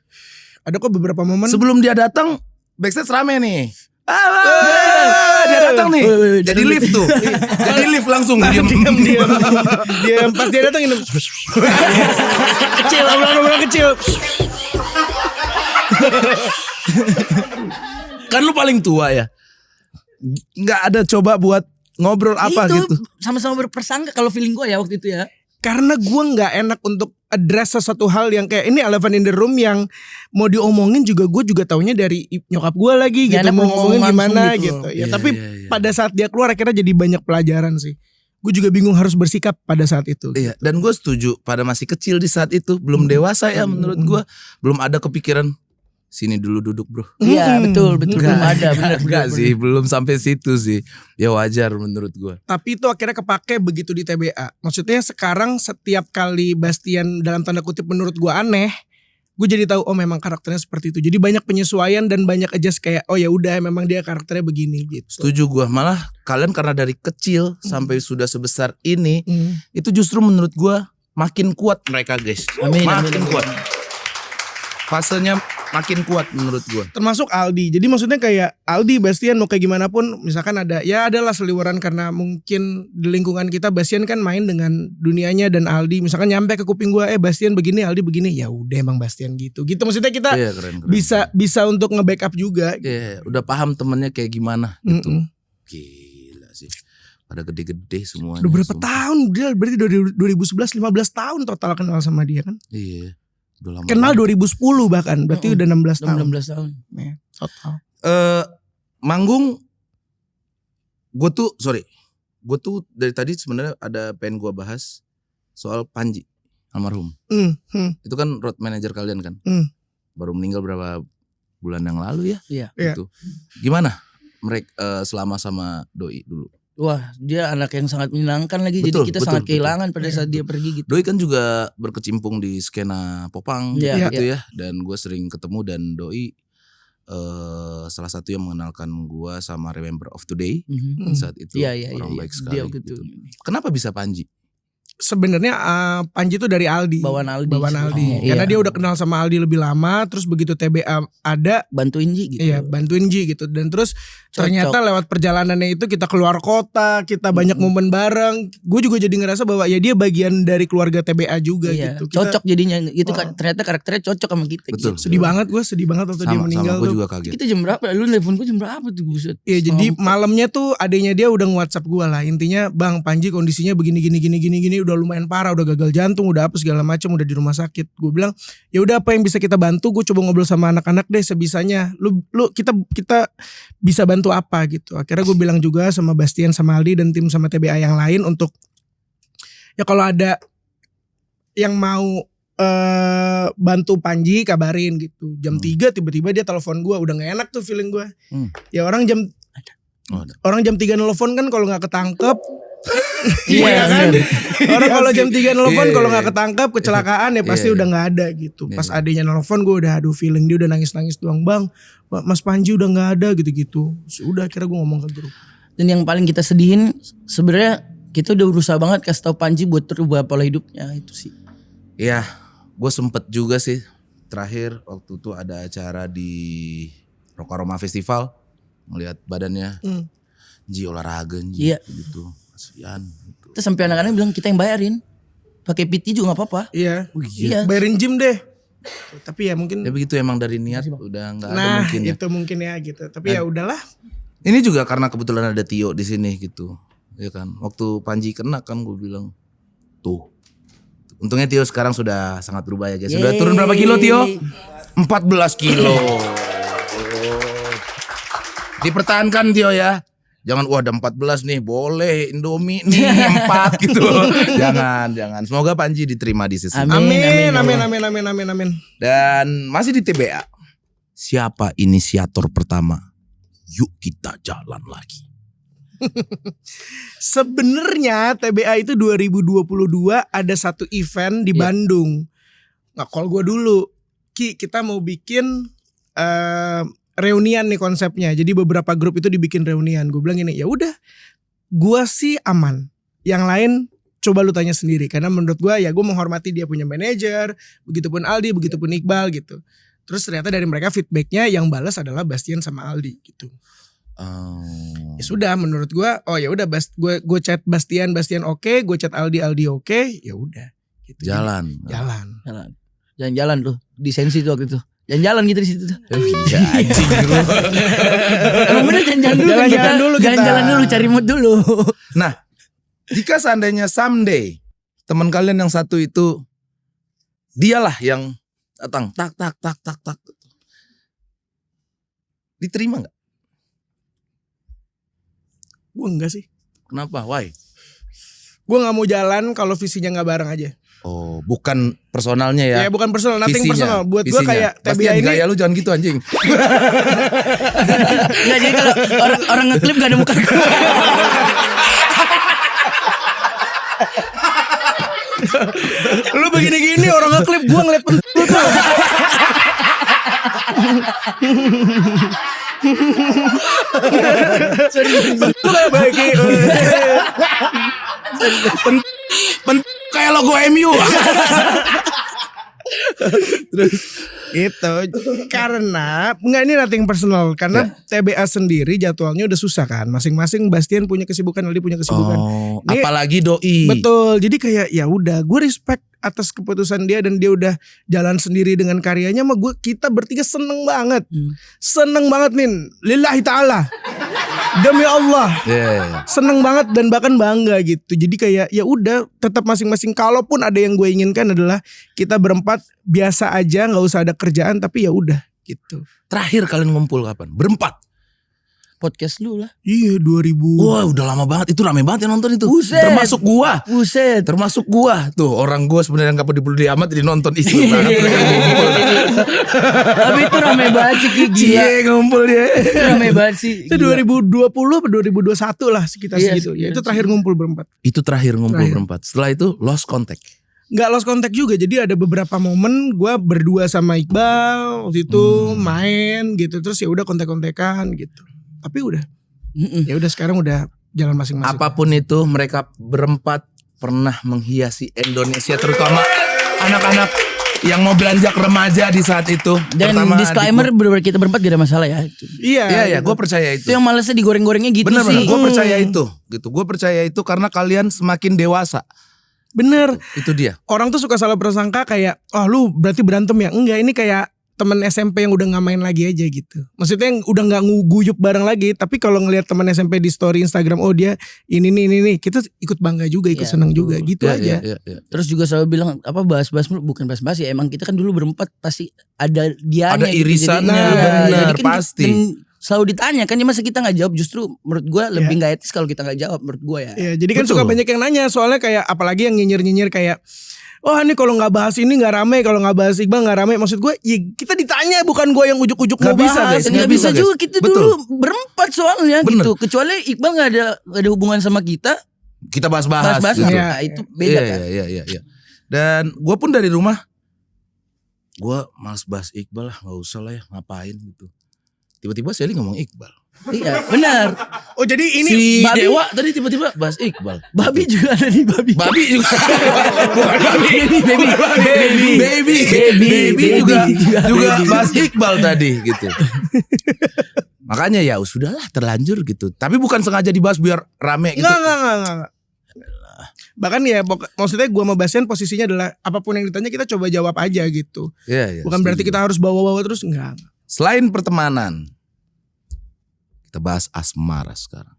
Ada kok beberapa momen. Sebelum dia datang backstage rame nih. Dia datang nih. Jadi lift tuh. Jadi lift langsung diam. Dia pas dia datang ini kecil, obrolan kecil. Kan lu paling tua ya. Nggak ada coba buat ngobrol apa itu, gitu. sama-sama berpersangka kalau feeling gue ya waktu itu ya. Karena gue nggak enak untuk address sesuatu hal yang kayak ini elephant in the room yang mau diomongin juga gue juga taunya dari nyokap gue lagi Gak gitu enak mau ngomong ngomongin langsung gimana gitu. gitu ya. Iya, Tapi iya. pada saat dia keluar akhirnya jadi banyak pelajaran sih. Gue juga bingung harus bersikap pada saat itu. Iya, dan gue setuju pada masih kecil di saat itu, belum dewasa ya menurut gue, belum ada kepikiran sini dulu duduk bro. Iya betul belum ada benar. Enggak sih, belum sampai situ sih. Ya wajar menurut gue. Tapi itu akhirnya kepake begitu di TBA. Maksudnya sekarang setiap kali Bastian dalam tanda kutip menurut gue aneh, gue jadi tahu oh memang karakternya seperti itu. Jadi banyak penyesuaian dan banyak adjust kayak oh ya udah memang dia karakternya begini gitu. Setuju gue, malah kalian karena dari kecil sampai sudah sebesar ini, itu justru menurut gue makin kuat mereka guys. Amin, makin amin. kuat. Fasenya makin kuat menurut gue. Termasuk Aldi. Jadi maksudnya kayak Aldi, Bastian mau kayak gimana pun misalkan ada ya adalah seliweran karena mungkin di lingkungan kita Bastian kan main dengan dunianya dan Aldi misalkan nyampe ke kuping gua Bastian begini Aldi begini ya udah emang Bastian gitu. Gitu maksudnya kita Iya keren. bisa untuk nge-backup juga. Iya, udah paham temennya kayak gimana gitu. Mm-mm. Gila sih. Pada gede-gede semuanya. Udah berapa semua. tahun dia berarti dari 2011 15 tahun total kenal sama dia kan. Iya. Udah lama Kenal banget. 2010 bahkan berarti udah 16 tahun. 16 tahun. Ya, total. Manggung gue tuh dari tadi sebenarnya ada pengen gue bahas soal Panji almarhum. Itu kan road manager kalian kan. Baru meninggal berapa bulan yang lalu ya. Iya. Gitu. Gimana mereka selama sama Doi dulu? Wah, dia anak yang sangat menyenangkan lagi. Betul, Jadi kita betul, sangat betul. kehilangan pada saat dia pergi gitu. Doi kan juga berkecimpung di skena popang Iya, gitu ya. Dan gue sering ketemu dan Doi salah satu yang mengenalkan gue sama Remember of Today Mhm. saat itu. Iya. Orang baik sekali Dia waktu itu. gitu. Kenapa bisa Panji? sebenarnya Panji itu dari Aldi. Bawaan Aldi. Karena Iya. dia udah kenal sama Aldi lebih lama. Terus begitu TBA ada, Bantuin Ji gitu. iya bantuin Ji gitu. Dan terus ternyata lewat perjalanannya itu kita keluar kota, kita banyak momen bareng. Gue juga jadi ngerasa bahwa ya dia bagian dari keluarga TBA juga Iya. gitu. Kita Cocok jadinya gitu kan. Ternyata karakternya cocok sama kita. Betul. Gitu. sedih banget, gue sedih banget waktu dia Sama meninggal gue tuh. juga kaget. Kita jam berapa? Lu nelfon gue jam berapa tuh buset? Iya, jadi malamnya tuh adanya dia udah nge-WhatsApp gue lah. Intinya, Bang Panji kondisinya begini udah lumayan parah, udah gagal jantung, udah apa segala macam, udah di rumah sakit. Gue bilang, ya udah apa yang bisa kita bantu? Gue coba ngobrol sama anak-anak deh sebisanya. Lu kita bisa bantu apa gitu. Akhirnya gue bilang juga sama Bastian, sama Aldi dan tim sama TBA yang lain untuk ya kalau ada yang mau bantu Panji kabarin gitu. Jam 3 tiba-tiba dia telepon gue, udah gak enak tuh feeling gue. Ya orang jam 3 nelfon kan kalau nggak ketangkep. Iya kan. Orang kalau jam 3 nelfon kalau nggak ketangkep kecelakaan ya pasti udah nggak ada gitu. Pas adanya nelfon gue udah aduh feeling dia udah nangis doang, Bang. Mas Panji udah nggak ada gitu-gitu. Udah akhirnya gue ngomong ke grup. Dan yang paling kita sedihin sebenarnya kita udah berusaha banget kasih tahu Panji buat terubah pola hidupnya itu sih. Iya, gue sempet juga sih terakhir waktu itu ada acara di Rokaroma Festival, ngelihat badannya, Ji olahraga Ji, Iya. gitu, kasihan. Gitu. Terus sampai anak-anak bilang kita yang bayarin, pakai PT juga nggak apa-apa. Iya. Iya. Bayarin gym deh. Tapi ya mungkin. Ya begitu emang dari niat udah nggak ada Nah mungkin ya. itu mungkin ya gitu. Tapi ya udahlah. Ini juga karena kebetulan ada Tio di sini gitu, ya kan. Waktu Panji kena kan gue bilang tuh. Untungnya Tio sekarang sudah sangat berubah ya guys. Sudah Yeay. turun berapa kilo Tio? 14 kilo. Dipertahankan Tio ya. Jangan wah ada 14 nih, boleh Indomie nih 4 gitu. Jangan. Semoga Panji diterima di sisi. Amin. Dan masih di TBA. Siapa inisiator pertama? Yuk kita jalan lagi. Sebenarnya TBA itu 2022 ada satu event di Bandung. Nge-call gue dulu. Ki, kita mau bikin reunian nih konsepnya. Jadi beberapa grup itu dibikin reunian. Gue bilang gini, ya udah, gue sih aman. Yang lain coba lu tanya sendiri. Karena menurut gue ya gue menghormati dia punya manajer. Begitupun Aldi, begitupun Iqbal gitu. Terus ternyata dari mereka feedbacknya yang balas adalah Bastian sama Aldi gitu. Ya sudah, menurut gue, oh ya udah, gue chat Bastian oke, gue chat Aldi oke, ya udah. Gitu. Jalan. Jalan tuh di sensi tuh waktu itu. Jalan gitu di situ tuh. Iya anjing lu. Emang bener jalan dulu kita. Jalan dulu cari mood dulu. Nah, jika seandainya someday teman kalian yang satu itu dialah yang datang tak. Diterima nggak? Gue enggak sih. Kenapa? Why? Gue gak mau jalan kalau visinya gak bareng aja. Oh, bukan personalnya ya. Ya bukan personal, nothing Visinya, personal. Buat gue visinya. kayak TBA Bastian, ini. gaya lu jangan gitu anjing. Enggak, jadi kalau orang ngeklip gak ada muka gue. Lu begini-gini orang ngeklip, gue ngeliat lu tuh. Lu kayak baik. Kayak logo MU. Gitu. Karena enggak, ini nothing personal. Karena TBA sendiri jadwalnya udah susah kan. Masing-masing Bastian punya kesibukan, Aldi punya kesibukan. Oh, Ini- apalagi doi. Betul. Jadi kayak ya udah, gue respect atas keputusan dia dan dia udah jalan sendiri dengan karyanya. Sama gue, kita bertiga seneng banget. Seneng banget Nin. Lillahi ta'ala. Demi Allah. Yeah. Seneng banget dan bahkan bangga gitu. Jadi kayak ya udah, tetap masing-masing. Kalaupun ada yang gue inginkan adalah kita berempat biasa aja, nggak usah ada kerjaan, tapi ya udah gitu. Terakhir kalian ngumpul kapan? Berempat. Podcast lu lah. Iya 2000. Wah, udah lama banget. Itu rame banget yang nonton itu. Buset. Termasuk gua. Buset. Termasuk gua. Tuh, orang gua sebenarnya enggak peduli amat jadi nonton isu banget. Mereka ngumpul. Tapi itu rame banget sih, gila. Cie, ngumpul dia. Itu rame banget sih. Itu gila. 2020 atau 2021 lah sekitar Iya, segitu. Ya sekitar itu terakhir ngumpul berempat. Itu terakhir ngumpul Terakhir. berempat. Setelah itu lost contact. Nggak lost contact juga. Jadi ada beberapa momen gue berdua sama Iqbal waktu itu main gitu. Terus ya udah kontek-kontekan gitu. Tapi udah. Ya udah sekarang udah jalan masing-masing. Apapun itu mereka berempat pernah menghiasi Indonesia, terutama anak-anak yang mau beranjak remaja di saat itu. Dan Pertama, disclaimer bener-bener kita berempat gak ada masalah ya. Iya, gue percaya itu. Itu yang malesnya digoreng-gorengnya gitu Bener-bener, sih. gue percaya itu. Gitu, gue percaya itu karena kalian semakin dewasa. Bener. Itu dia. Orang tuh suka salah prasangka kayak, oh lu berarti berantem ya? Enggak, ini kayak temen SMP yang udah gak main lagi aja gitu. Maksudnya yang udah gak nguguyup bareng lagi. Tapi kalau ngelihat temen SMP di story Instagram, oh dia ini nih, kita ikut bangga juga, ikut Iya, senang betul. juga gitu aja. Iya. Terus juga selalu bilang apa bahas-bahas mulu, bukan bahas-bahas ya. Emang kita kan dulu berempat pasti ada dianya. Ada irisannya, bener, pasti. Dan selalu ditanya kan, ya masa kita gak jawab. Justru menurut gue lebih gak etis kalau kita gak jawab menurut gue ya. Iya, jadi kan Betul. suka banyak yang nanya. Soalnya kayak apalagi yang nyinyir-nyinyir kayak, oh ini kalau nggak bahas ini nggak rame, kalau nggak bahas Iqbal nggak rame. Maksud gue, ya kita ditanya, bukan gue yang ujuk-ujuk mau Nggak bisa, bahas. guys. Nggak Nggak bisa bisa, juga guys. kita Betul. dulu berempat soalnya Bener. gitu. Kecuali Iqbal gak ada hubungan sama kita. Kita bahas-bahas. Bahas-bahas gitu. nah, itu beda kan. Iya. Dan gue pun dari rumah, gue males bahas Iqbal lah, nggak usah lah ya, ngapain gitu. Tiba-tiba Sally ngomong Iqbal. Iya benar. Oh jadi ini Si Babi- Dewa tadi tiba-tiba bahas Iqbal. Babi juga ada di babi. Babi juga. Bukan babi. Baby. Baby juga Baby. bahas Iqbal tadi gitu. Makanya ya sudahlah, terlanjur gitu. Tapi bukan sengaja dibahas biar rame gitu. Enggak. Bahkan ya maksudnya gue sama Bastian posisinya adalah apapun yang ditanya kita coba jawab aja gitu. Iya, Bukan berarti setuju. kita harus bawa-bawa terus, enggak. Selain pertemanan, kita bahas asmara sekarang.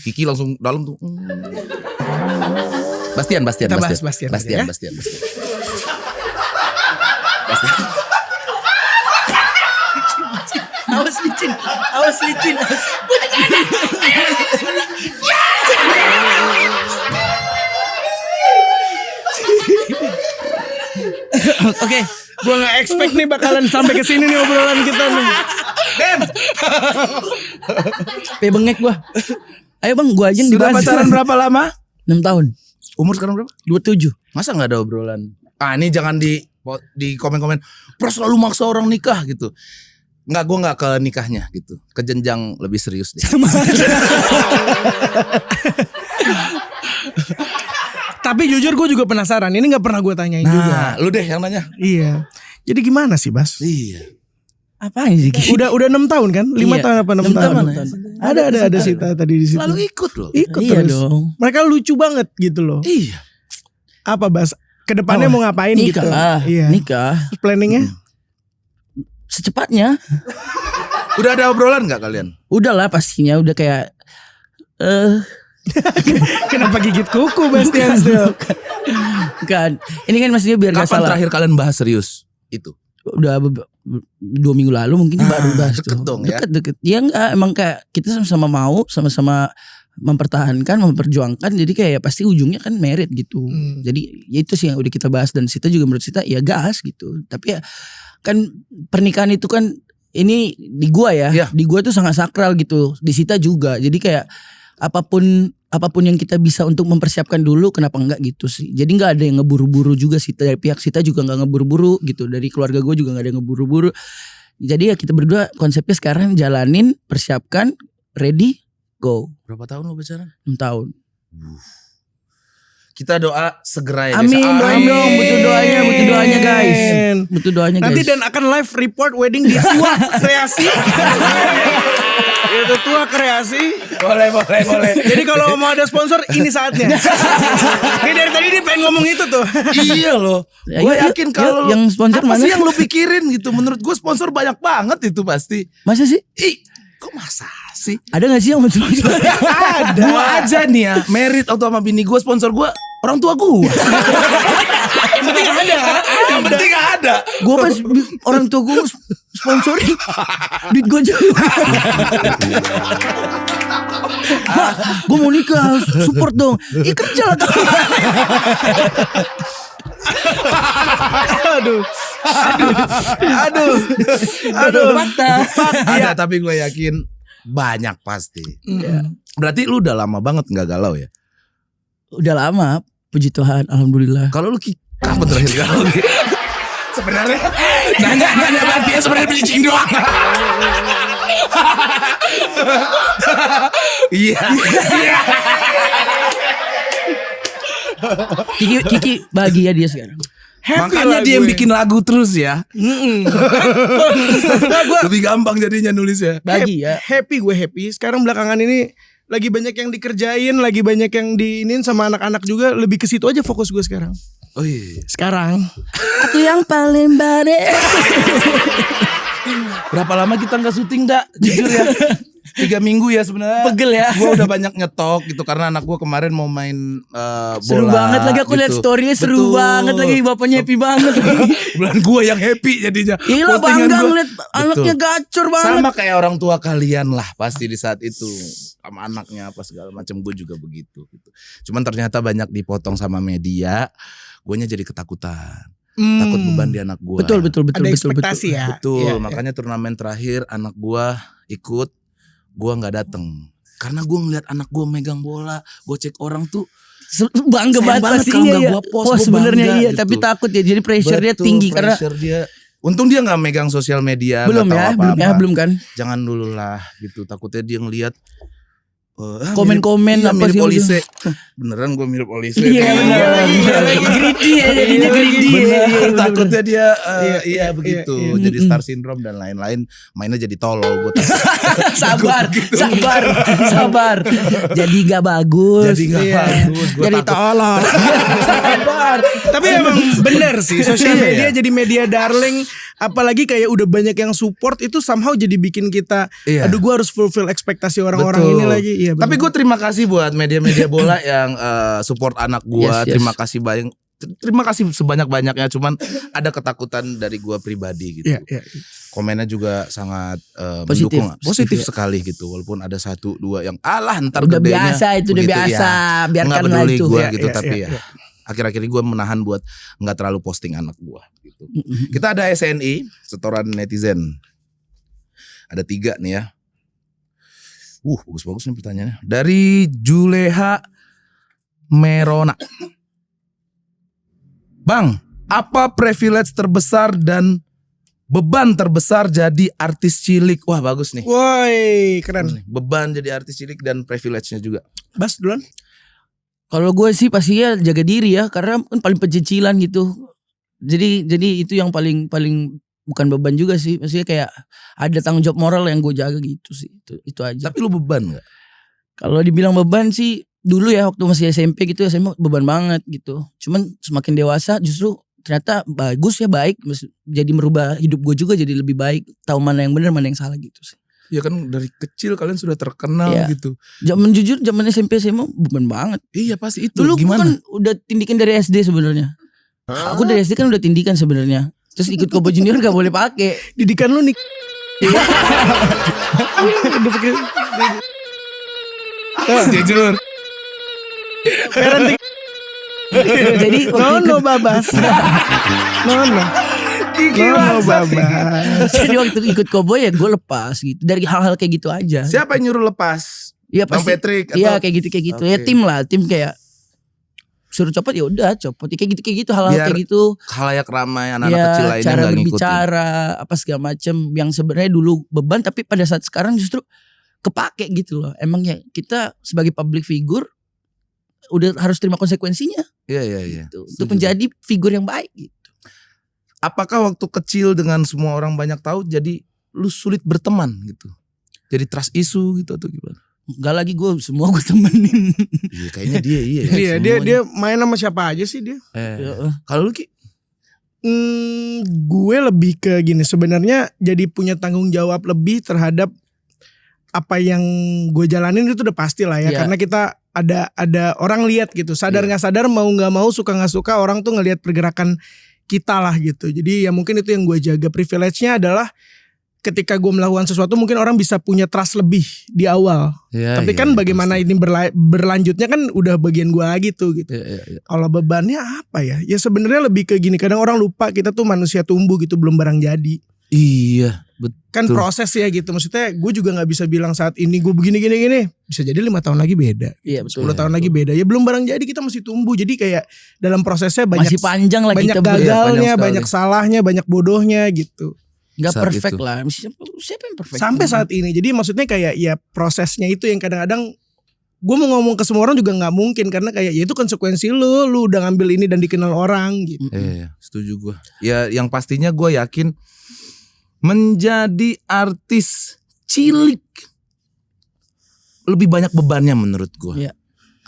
Kiki langsung dalam tuh. Bastian. Kita bahas Bastian aja ya. Bastian. Awas licin. Oke, Gue gak expect nih bakalan sampai ke sini nih obrolan kita nih. bengek gua. Ayo bang, gua aja yang Sudah dibahas. pacaran berapa lama? 6 tahun. Umur sekarang berapa? 27. Masa nggak ada obrolan? Ini jangan di komen-komen. Pros selalu maksa orang nikah gitu. Nggak, gue nggak ke nikahnya gitu. Ke jenjang lebih serius deh. Tapi jujur gue juga penasaran. Ini gak pernah gue tanyain juga. Nah, lu deh yang nanya. Iya. Jadi gimana sih Bas? Iya. Apaan sih? Udah 6 tahun kan? 5 Iya. tahun apa 6 6 tahun? tahun. Ada Sita tadi di situ. Selalu ikut loh. Ikut Iya terus. dong. Mereka lucu banget gitu loh. Iya. Apa Bas? Kedepannya mau ngapain gitu? Nikah. Iya. Nikah. Terus planningnya? Secepatnya. Udah ada obrolan nggak kalian? Udahlah pastinya. Udah kayak Kenapa gigit kuku Bastian still? kan. Ini kan maksudnya biar gak Kapan salah. terakhir kalian bahas serius? Itu. Udah 2 minggu lalu mungkin baru bahas deket tuh. dong ya. Deket. Ya enggak, emang kayak kita sama-sama mau, sama-sama mempertahankan, memperjuangkan. Jadi kayak ya pasti ujungnya kan merit gitu. Jadi ya itu sih yang udah kita bahas. Dan Sita juga menurut Sita ya gas gitu. Tapi ya kan pernikahan itu kan ini di gua ya. Iya. Di gua tuh sangat sakral gitu. Di Sita juga. Jadi kayak apapun yang kita bisa untuk mempersiapkan dulu, kenapa enggak gitu sih. Jadi enggak ada yang ngeburu-buru juga sih. Dari pihak Sita juga enggak ngeburu-buru gitu. Dari keluarga gue juga enggak ada yang ngeburu-buru. Jadi ya kita berdua konsepnya sekarang jalanin, persiapkan, ready, go. Berapa tahun lo pacaran? 6 tahun. Kita doa segera ya. Amin, guys. doain dong, butuh doanya guys. Butuh doanya guys. Nanti dan akan live report wedding di Tua Kreasi. Itu Tua Kreasi. Boleh. Jadi kalau mau ada sponsor ini saatnya. Ini dari tadi dia pengen ngomong itu tuh. Iya loh. Ya, Gue yuk, yakin yuk, kalau yang sponsor apa mana? sih yang lu pikirin gitu. Menurut gue sponsor banyak banget itu pasti. Masa sih? Ih, kok masa sih? Ada gak sih yang sponsor? Ada. Gue aja nih ya, merit atau sama bini gue, sponsor gue orang tua gue. Yang penting ada. Yang penting ada. Gue pas orang tua gue sponsorin duit gue juga. Gue mau nikah, support dong. Kerja lah. Aduh. Fakta. Ada, tapi gue yakin banyak pasti. Berarti lu udah lama banget nggak galau ya? Udah lama, puji Tuhan, alhamdulillah. Kalau lu kapan terakhir galau? Sebenarnya nanya berarti ya sebenarnya bridging doang. Iya. Kiki bahagia dia sekarang. Happy Makanya lah dia yang gue. bikin lagu terus ya. Nah, gue Lebih gampang jadinya nulisnya. Bahagia. gue happy. Sekarang belakangan ini lagi banyak yang dikerjain, lagi banyak yang diinin sama anak-anak juga. Lebih ke situ aja fokus gue sekarang. Oh iya. Sekarang. Aku yang paling badai. Berapa lama kita nggak syuting dak? Jujur ya. 3 minggu ya sebenarnya. Pegel ya. Gue udah banyak nyetok gitu karena anak gue kemarin mau main bola. Seru banget lagi aku lihat gitu. story-nya seru Betul. banget lagi bapaknya happy banget lagi. Bulan gue yang happy jadinya. Gila Postingan bangga gua. ngeliat anaknya Betul. gacor banget. Sama kayak orang tua kalian lah pasti di saat itu sama anaknya apa segala macam, gue juga begitu gitu. Cuman ternyata banyak dipotong sama media, guanya jadi ketakutan. Takut beban di anak gue. Betul. Ada ekspektasi ya. Betul, Iya, makanya turnamen terakhir anak gua ikut, gua nggak dateng. Karena gua ngeliat anak gua megang bola, gua cek orang tuh Bangga sayang banget banget pasti kalau iya, nggak iya. gua post, Oh gua sebenarnya bangga iya, gitu. tapi takut ya. Jadi pressure dia betul, tinggi karena pressure dia. Untung dia nggak megang sosial media, belum nggak tahu ya, apa-apa. belum kan. Jangan dulu lah gitu. Takutnya dia ngelihat Komen-komen mirip, apa mirip sih, Olise. Beneran gua mirip Olise. Iya benar. Greedy ya jadinya greedy. Bener, takutnya dia iya begitu. iya. Jadi star syndrome dan lain-lain, mainnya jadi tolol buat sabar. Jadi gak bagus. jadi nggak Iya. bagus. Gua Jadi takut. tolol. Sabar. Tapi emang bener sih, sosial Iya. media jadi media darling. Apalagi kayak udah banyak yang support, itu somehow jadi bikin kita, Iya. aduh gue harus fulfill ekspektasi orang-orang Betul. ini lagi. Iya, Tapi gue terima kasih buat media-media bola yang support anak gue. Yes. Terima kasih banyak. Terima kasih sebanyak-banyaknya. Cuman ada ketakutan dari gue pribadi gitu. Iya. Komennya juga sangat Positif. mendukung. Positif Iya. sekali gitu. Walaupun ada 1-2 yang ntar Udah gedenya biasa itu udah begitu, biasa. ya. Nggak Biarkan lah peduli itu. gue Iya, gitu. iya, Tapi iya, ya akhir-akhir ini gue menahan buat nggak terlalu posting anak gue gitu. Kita ada SNI, setoran netizen. Ada 3 nih ya. Bagus-bagus nih pertanyaannya. Dari Juleha Merona. Bang, apa privilege terbesar dan beban terbesar jadi artis cilik? Wah bagus nih. Woi, keren. Beban jadi artis cilik dan privilege-nya juga. Bas duluan. Kalau gue sih pastinya jaga diri ya, karena kan paling pecicilan gitu. Jadi itu yang paling bukan beban juga sih, maksudnya kayak ada tanggung jawab moral yang gue jaga gitu sih. Itu aja. Tapi lu beban gak? Kalau dibilang beban sih dulu ya waktu masih SMP gitu, SMA beban banget gitu. Cuman semakin dewasa justru ternyata bagus ya, baik, jadi merubah hidup gue juga jadi lebih baik, tahu mana yang benar mana yang salah gitu sih. Ya kan dari kecil kalian sudah terkenal Iya. gitu. Zaman SMP SMA beban banget. Iya pasti itu. Dulu gue gimana? kan udah tindikan dari SD sebenarnya. Aku dari SD kan udah tindikan sebenarnya. Terus ikut Kobo Junior gak boleh pakai. Didikan lu nih. Udah pikir. Jujur. Parenting. Jadi Nono babas. Nono. Nono babas. jadi waktu ikut Kobo ya gue lepas gitu. Dari hal-hal kayak gitu aja. Siapa yang nyuruh lepas? Iya Bang pasti. Patrick? Iya atau- kayak gitu. Oke. Ya tim kayak suruh copot ya udah copot. Ya, kayak gitu hal-hal Biar kayak gitu. Khalayak ramai anak-anak Ya, kecil lainnya cara gak ngikutin. berbicara apa segala macem yang sebenarnya dulu beban tapi pada saat sekarang justru kepake gitu loh. Emang ya kita sebagai public figure udah harus terima konsekuensinya Iya. gitu, untuk Setuju. menjadi figur yang baik gitu. Apakah waktu kecil dengan semua orang banyak tahu jadi lu sulit berteman gitu? Jadi trust issue gitu atau gimana? Enggak lagi gue semua gue temenin. Iya kayaknya dia iya. ya, Iya, dia semuanya. main sama siapa aja sih dia. Kalau lu Ki? Gue lebih ke gini, sebenarnya jadi punya tanggung jawab lebih terhadap apa yang gue jalanin itu udah pasti lah ya. Iya. Karena kita ada orang lihat gitu, sadar nggak sadar, mau nggak mau, suka nggak suka, orang tuh ngelihat pergerakan kita lah gitu. Jadi ya mungkin itu yang gue jaga. Privilege-nya adalah ketika gue melakukan sesuatu mungkin orang bisa punya trust lebih di awal. Ya, Tapi kan bagaimana ini berlanjutnya kan udah bagian gue lagi tuh gitu. Iya. Kalau bebannya apa ya? Ya sebenarnya lebih ke gini, kadang orang lupa kita tuh manusia tumbuh gitu, belum barang jadi. Iya, betul. Kan proses ya gitu. Maksudnya gue juga gak bisa bilang saat ini gue begini. Bisa jadi 5 tahun lagi beda. Iya 10 betul. tahun lagi beda. Ya belum barang jadi, kita masih tumbuh. Jadi kayak dalam prosesnya banyak Masih panjang lah banyak kita gagalnya, banyak banyak sekali. salahnya, banyak bodohnya gitu. nggak saat perfect itu. lah. Siapa yang perfect? Sampai saat ini. Jadi maksudnya kayak ya prosesnya itu yang kadang-kadang gue mau ngomong ke semua orang juga nggak mungkin karena kayak ya itu konsekuensi lu udah ngambil ini dan dikenal orang gitu. Setuju gue. Ya yang pastinya gue yakin menjadi artis cilik lebih banyak bebannya menurut gue. Iya.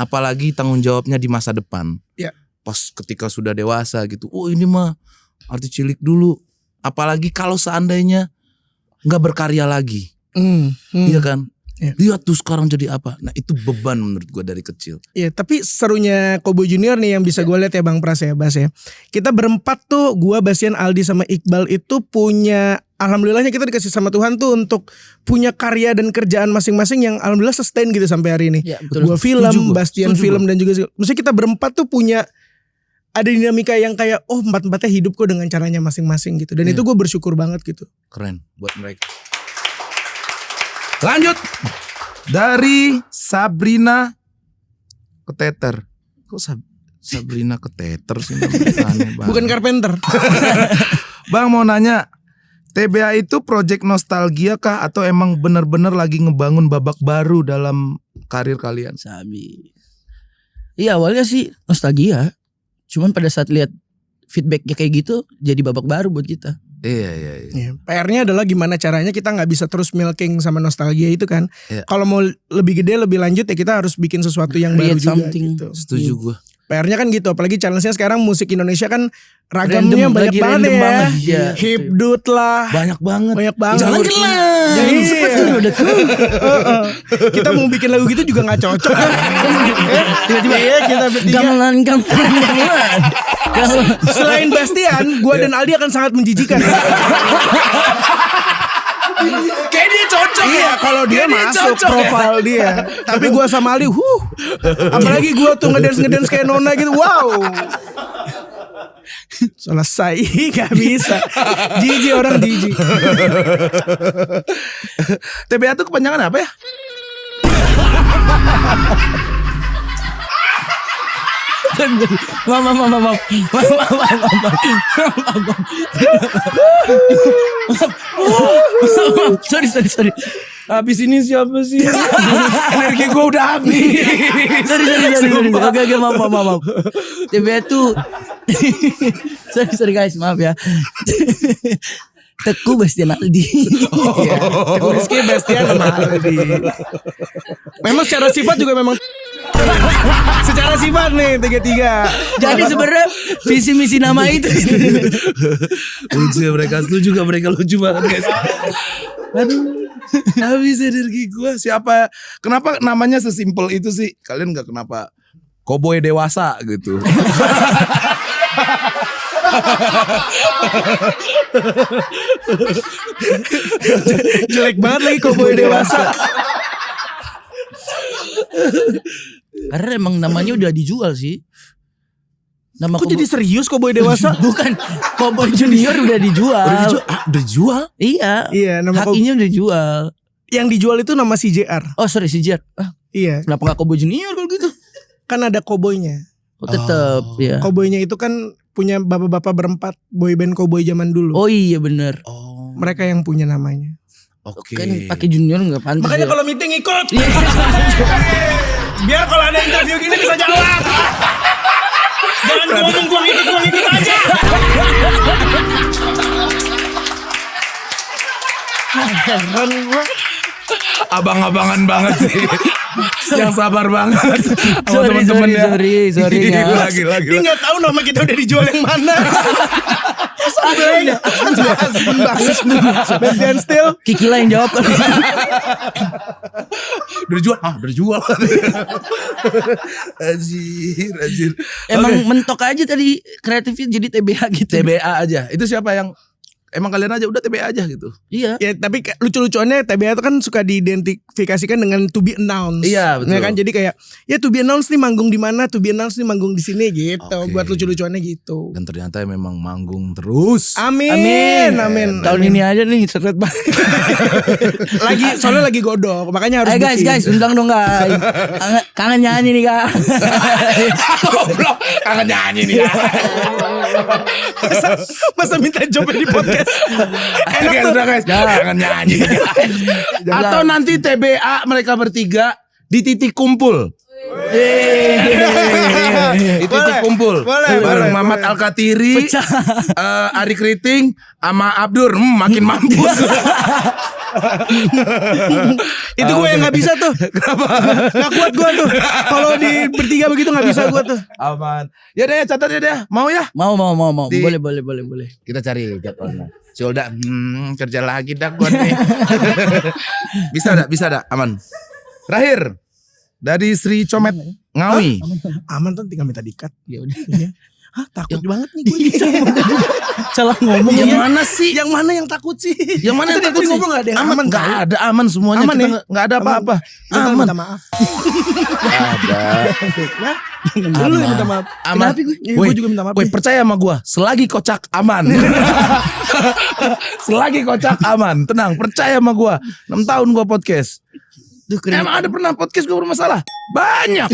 Apalagi tanggung jawabnya di masa depan. Iya. Pas ketika sudah dewasa gitu. Oh ini mah artis cilik dulu. Apalagi kalau seandainya nggak berkarya lagi. Iya kan? Iya. Lihat tuh sekarang jadi apa. Nah itu beban menurut gue dari kecil. Iya, tapi serunya Kobo Junior nih yang bisa gue lihat ya Bang Pras ya, Bas ya. Kita berempat tuh, gue, Bastian, Aldi sama Iqbal itu punya, alhamdulillahnya kita dikasih sama Tuhan tuh untuk punya karya dan kerjaan masing-masing yang alhamdulillah sustain gitu sampai hari ini. Ya, betul. Gue film, Setuju gua. Bastian Setuju film dan juga maksudnya kita berempat tuh punya ada dinamika yang kayak empat-empatnya hidup kok dengan caranya masing-masing gitu. Dan Iya. itu gue bersyukur banget gitu. Keren buat mereka. Lanjut. Dari Sabrina Keteter. Kok Sabrina Keteter sih namanya? Aneh banget. Bukan Carpenter. Bang mau nanya, TBA itu project nostalgia kah atau emang bener-bener lagi ngebangun babak baru dalam karir kalian? Sabi. Iya awalnya sih nostalgia. Cuman pada saat lihat feedbacknya kayak gitu jadi babak baru buat kita. Iya. Ya, PR-nya adalah gimana caranya kita nggak bisa terus milking sama nostalgia itu kan. Iya. Kalau mau lebih gede, lebih lanjut ya kita harus bikin sesuatu yang baru Create juga something. gitu. Setuju gue. PR-nya kan gitu, apalagi challenge-nya sekarang musik Indonesia kan ragamnya Random, banyak lagi banget random ya. banget, iya. Hipdut lah. Banyak banget. Banyak banget. Jangan kelar. Iya. Udah cool. Kita mau bikin lagu gitu juga gak cocok kan. Tiba-tiba iya kita bertiga. Gamelan. Selain Bastian, gue dan Aldi akan sangat menjijikan. Kayak dia cocok Iya, kalau dia masuk profil dia. Tapi gue sama Aldi, apalagi gue tuh ngedance kayak Nona gitu, wow. Selesai, gak bisa. Jijik orang jijik. TBA tuh kepanjangan apa ya? Maaf. Sorry. Habis ini siapa sih? Energi gue udah habis. Sorry. Oke, maaf. TBA tuh sorry guys, maaf ya. Teguh Bastian Aldi. Teguh Rizky, Bastian sama Aldi. Memang secara sifat juga memang secara sifat nih tiga-tiga. Jadi sebenarnya visi misi nama itu. Lucu mereka, setuju gak mereka lucu banget guys. Aduh, habis energi gue. Siapa? Kenapa namanya sesimpel itu sih? Kalian gak kenapa Cowboy dewasa gitu? Jelek banget lagi Cowboy dewasa. Karena emang namanya udah dijual sih. Nama Kok jadi serius Cowboy dewasa? Bukan, Cowboy Junior udah dijual. Udah dijual? Iya. Iya, nama Hakinya udah dijual. yang dijual itu nama CJR. Oh sorry si Jet. Iya, Kenapa gak Cowboy Junior kalau gitu? kan ada koboynya. Oh tetep ya. Koboynya itu kan punya bapak-bapak berempat boyband cowboy zaman dulu. Oh iya bener. Oh, Mereka yang punya namanya. oke. Kan pakai Junior nggak pantas. Makanya ya. kalau meeting ikut. Biar kalau ada interview gini bisa jawab. Jangan ngomong gua ikut aja. Heran gua. Abang-abangan banget sih. Yang sabar banget sama Sorry, teman-temannya. sorry, nggak. Gila. Dia nggak tahu nama kita udah dijual yang mana. Asbun banget. Bastian Steel. Kiki lah yang jawab kan. Udah dijual. Anjir. Emang Oke. mentok aja tadi kreatifnya jadi TBH gitu. TBA aja. Itu siapa yang emang kalian aja udah TBA aja gitu? Iya. Ya tapi lucu-lucuannya TBA itu kan suka diidentifikasikan dengan to be announced. Iya, betul. Ya kan jadi kayak ya to be announced nih manggung di mana, to be announced nih manggung di sini gitu. Oke. Buat lucu-lucuannya gitu. Dan ternyata memang manggung terus. Amin. Tahun ini aja nih seret banget. Soalnya lagi godok, makanya harus booking. guys, undang dong guys. Kangen nyanyi nih kak. Goblok, kangen nyanyi nih. Masa minta jobnya di podcast. Enak Oke, tuh. udah guys. Kangen nyanyi. Atau nanti TBA mereka bertiga di titik kumpul. Di titik kumpul. Bareng Mamat Al-Katiri, Ari Kriting, sama Abdur. Makin mampus. Itu gue yang nggak bisa tuh. Kenapa? Nggak kuat gue tuh. Kalau di bertiga begitu nggak bisa gue tuh. Aman. Ya deh, catat ya deh. Mau ya? Mau. Di- Boleh. Kita cari jadwalnya. Si Olda, kerja lagi dah gua nih. Bisa dah, aman. Terakhir dari Sri Comet Ngawi. Aman tuh tinggal minta dikat. Ya udah. Hah, takut banget nih gue. Salah ngomong Yang ya. mana sih? Yang mana yang takut sih? Yang mana yang Tadi takut sih? ngomong nggak ada yang aman. Nggak ada, aman semuanya. Aman Kita ya? nggak ada apa-apa. Aman. Aman. Minta maaf. Ada. Dulu yang minta maaf. Aman. Kenapa gue? Woi, Gue juga minta maaf. woi, percaya sama gua. Selagi kocak aman. Selagi kocak aman. Tenang, percaya sama gua. 6 tahun gua podcast. Duh, keren. Emang ada pernah podcast gue bermasalah? Banyak.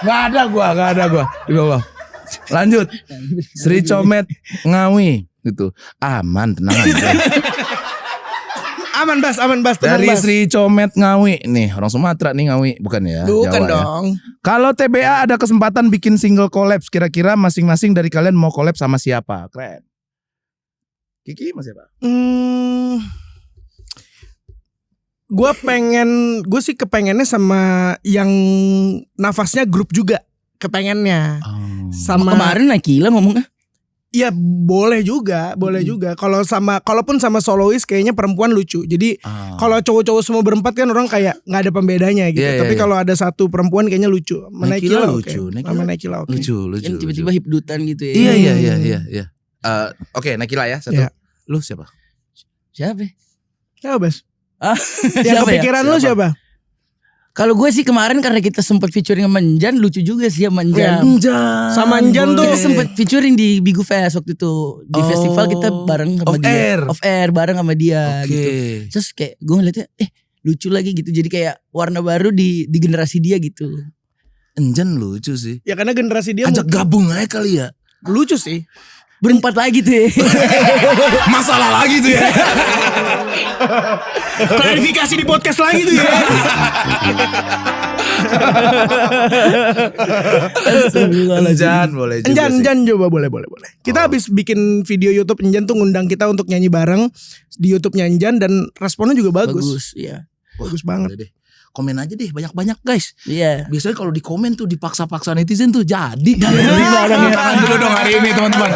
Gak ada gua. Di bawah. Lanjut. Sri Comet Ngawi gitu. Aman, tenang aja. Aman Bas. Tenang, Dari Bas. Sri Comet Ngawi. Nih, orang Sumatera nih Ngawi, bukan ya? Bukan Jawa ya. dong. Kalau TBA ada kesempatan bikin single collabs, kira-kira masing-masing dari kalian mau collab sama siapa? Keren. Kiki sama siapa? Gue sih kepengennya sama yang nafasnya grup juga. Kepengennya. Sama Kemarin Nakila ngomongnya. ya boleh juga. Kalaupun sama solois kayaknya perempuan lucu. Jadi kalau cowok-cowok semua berempat kan orang kayak nggak ada pembedanya gitu. Iya, Tapi iya. kalau ada satu perempuan kayaknya lucu. Sama Nakila Nakila lucu, oke. Nakila Sama Nakila oke. Lucu. Yang tiba-tiba hipdutan gitu ya. Iya. Oke, Nakila ya satu. Iya. Lu siapa? Siapa? Ya Bas. Siapa Yang ya? kepikiran lu siapa? Kalau gue sih kemarin karena kita sempat featuring sama Njan, lucu juga sih sama Njan. Sama Njan tuh. Kita sempat featuring di Bigu Fest waktu itu. Di Oh. festival kita bareng sama Off dia. air. Off air bareng sama dia Oke. gitu. Terus kayak gue ngeliatnya lucu lagi gitu. Jadi kayak warna baru di generasi dia gitu. Enjan lucu sih. Ya karena generasi dia Ajak gabung aja kali ya. lucu sih. Berempat lagi tuh ya. Masalah lagi tuh ya. Klarifikasi di podcast lagi tuh ya. Enjan boleh juga sih. Enjan coba boleh. Kita habis bikin video YouTube Enjan tuh ngundang kita untuk nyanyi bareng di YouTube-nya Enjan dan responnya juga bagus. Iya. Bagus banget. Boleh deh. Komen aja deh banyak-banyak guys. Iya. Biasanya kalau di komen tuh dipaksa-paksa netizen tuh jadi. Tangan dulu dong hari ini teman-teman.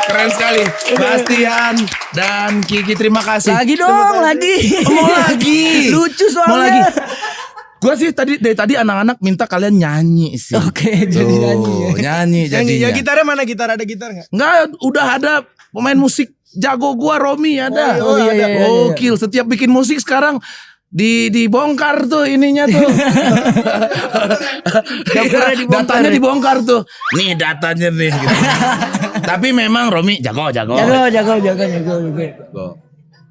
Keren sekali. Bastian dan Kiki terima kasih. Lagi dong, lagi. Mau lagi. Lucu soalnya. Mau lagi. Gue sih dari tadi anak-anak minta kalian nyanyi sih. Oke, jadi Tuh, nyanyi ya. nyanyi Nyanyi. jadinya. Ya gitarnya mana? Gitar ada gitar nggak? Enggak, udah ada pemain musik jago gua Romi ada. Oh, iya, iya, iya. Gokil, setiap bikin musik sekarang dibongkar tuh ininya tuh. Datanya dibongkar tuh. Nih datanya nih gitu. Tapi memang Romi jago. Jago.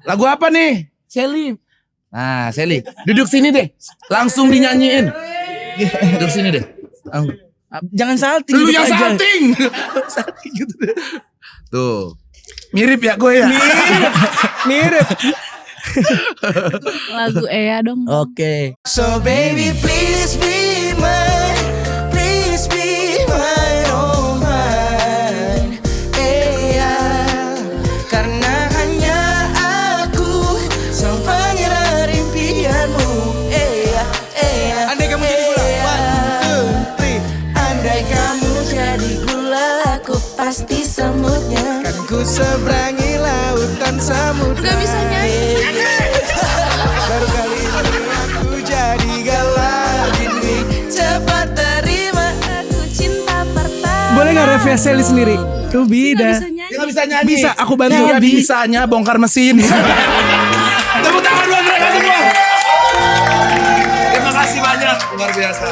Lagu apa nih? Selly. Nah, Sally, duduk sini deh. Langsung dinyanyiin. Duduk sini deh. Jangan salting. Lu duduk yang aja. salting. Salting gitu deh. Tuh. Mirip ya gue ya. Mirip. Lagu Ea dong. Oke. So baby please be mine, please be mine, oh mine, yeah. Karena hanya aku sang pangeran impianmu, yeah. Andai kamu jadi gula, 1, 2, 3. Andai kamu jadi gula, aku pasti semutnya. Kan ku seberangi lautan samudra. Gak bisa nyanyi. Baru kali ini aku jadi galau gini. Cepat terima Aku cinta pertama. Boleh nggak review Sally sendiri? Tuh Gak beda. bisa nyanyi. Dia gak bisa nyanyi. Bisa, aku bantu. Dia bisanya bongkar mesin. Tepuk tangan buat mereka semua. Terima kasih banyak, luar biasa.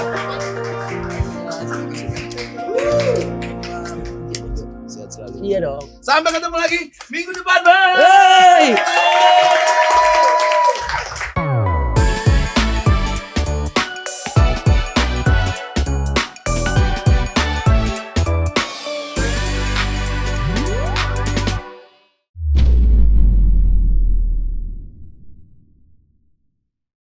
Iya dong. Sampai ketemu lagi minggu depan, Bang.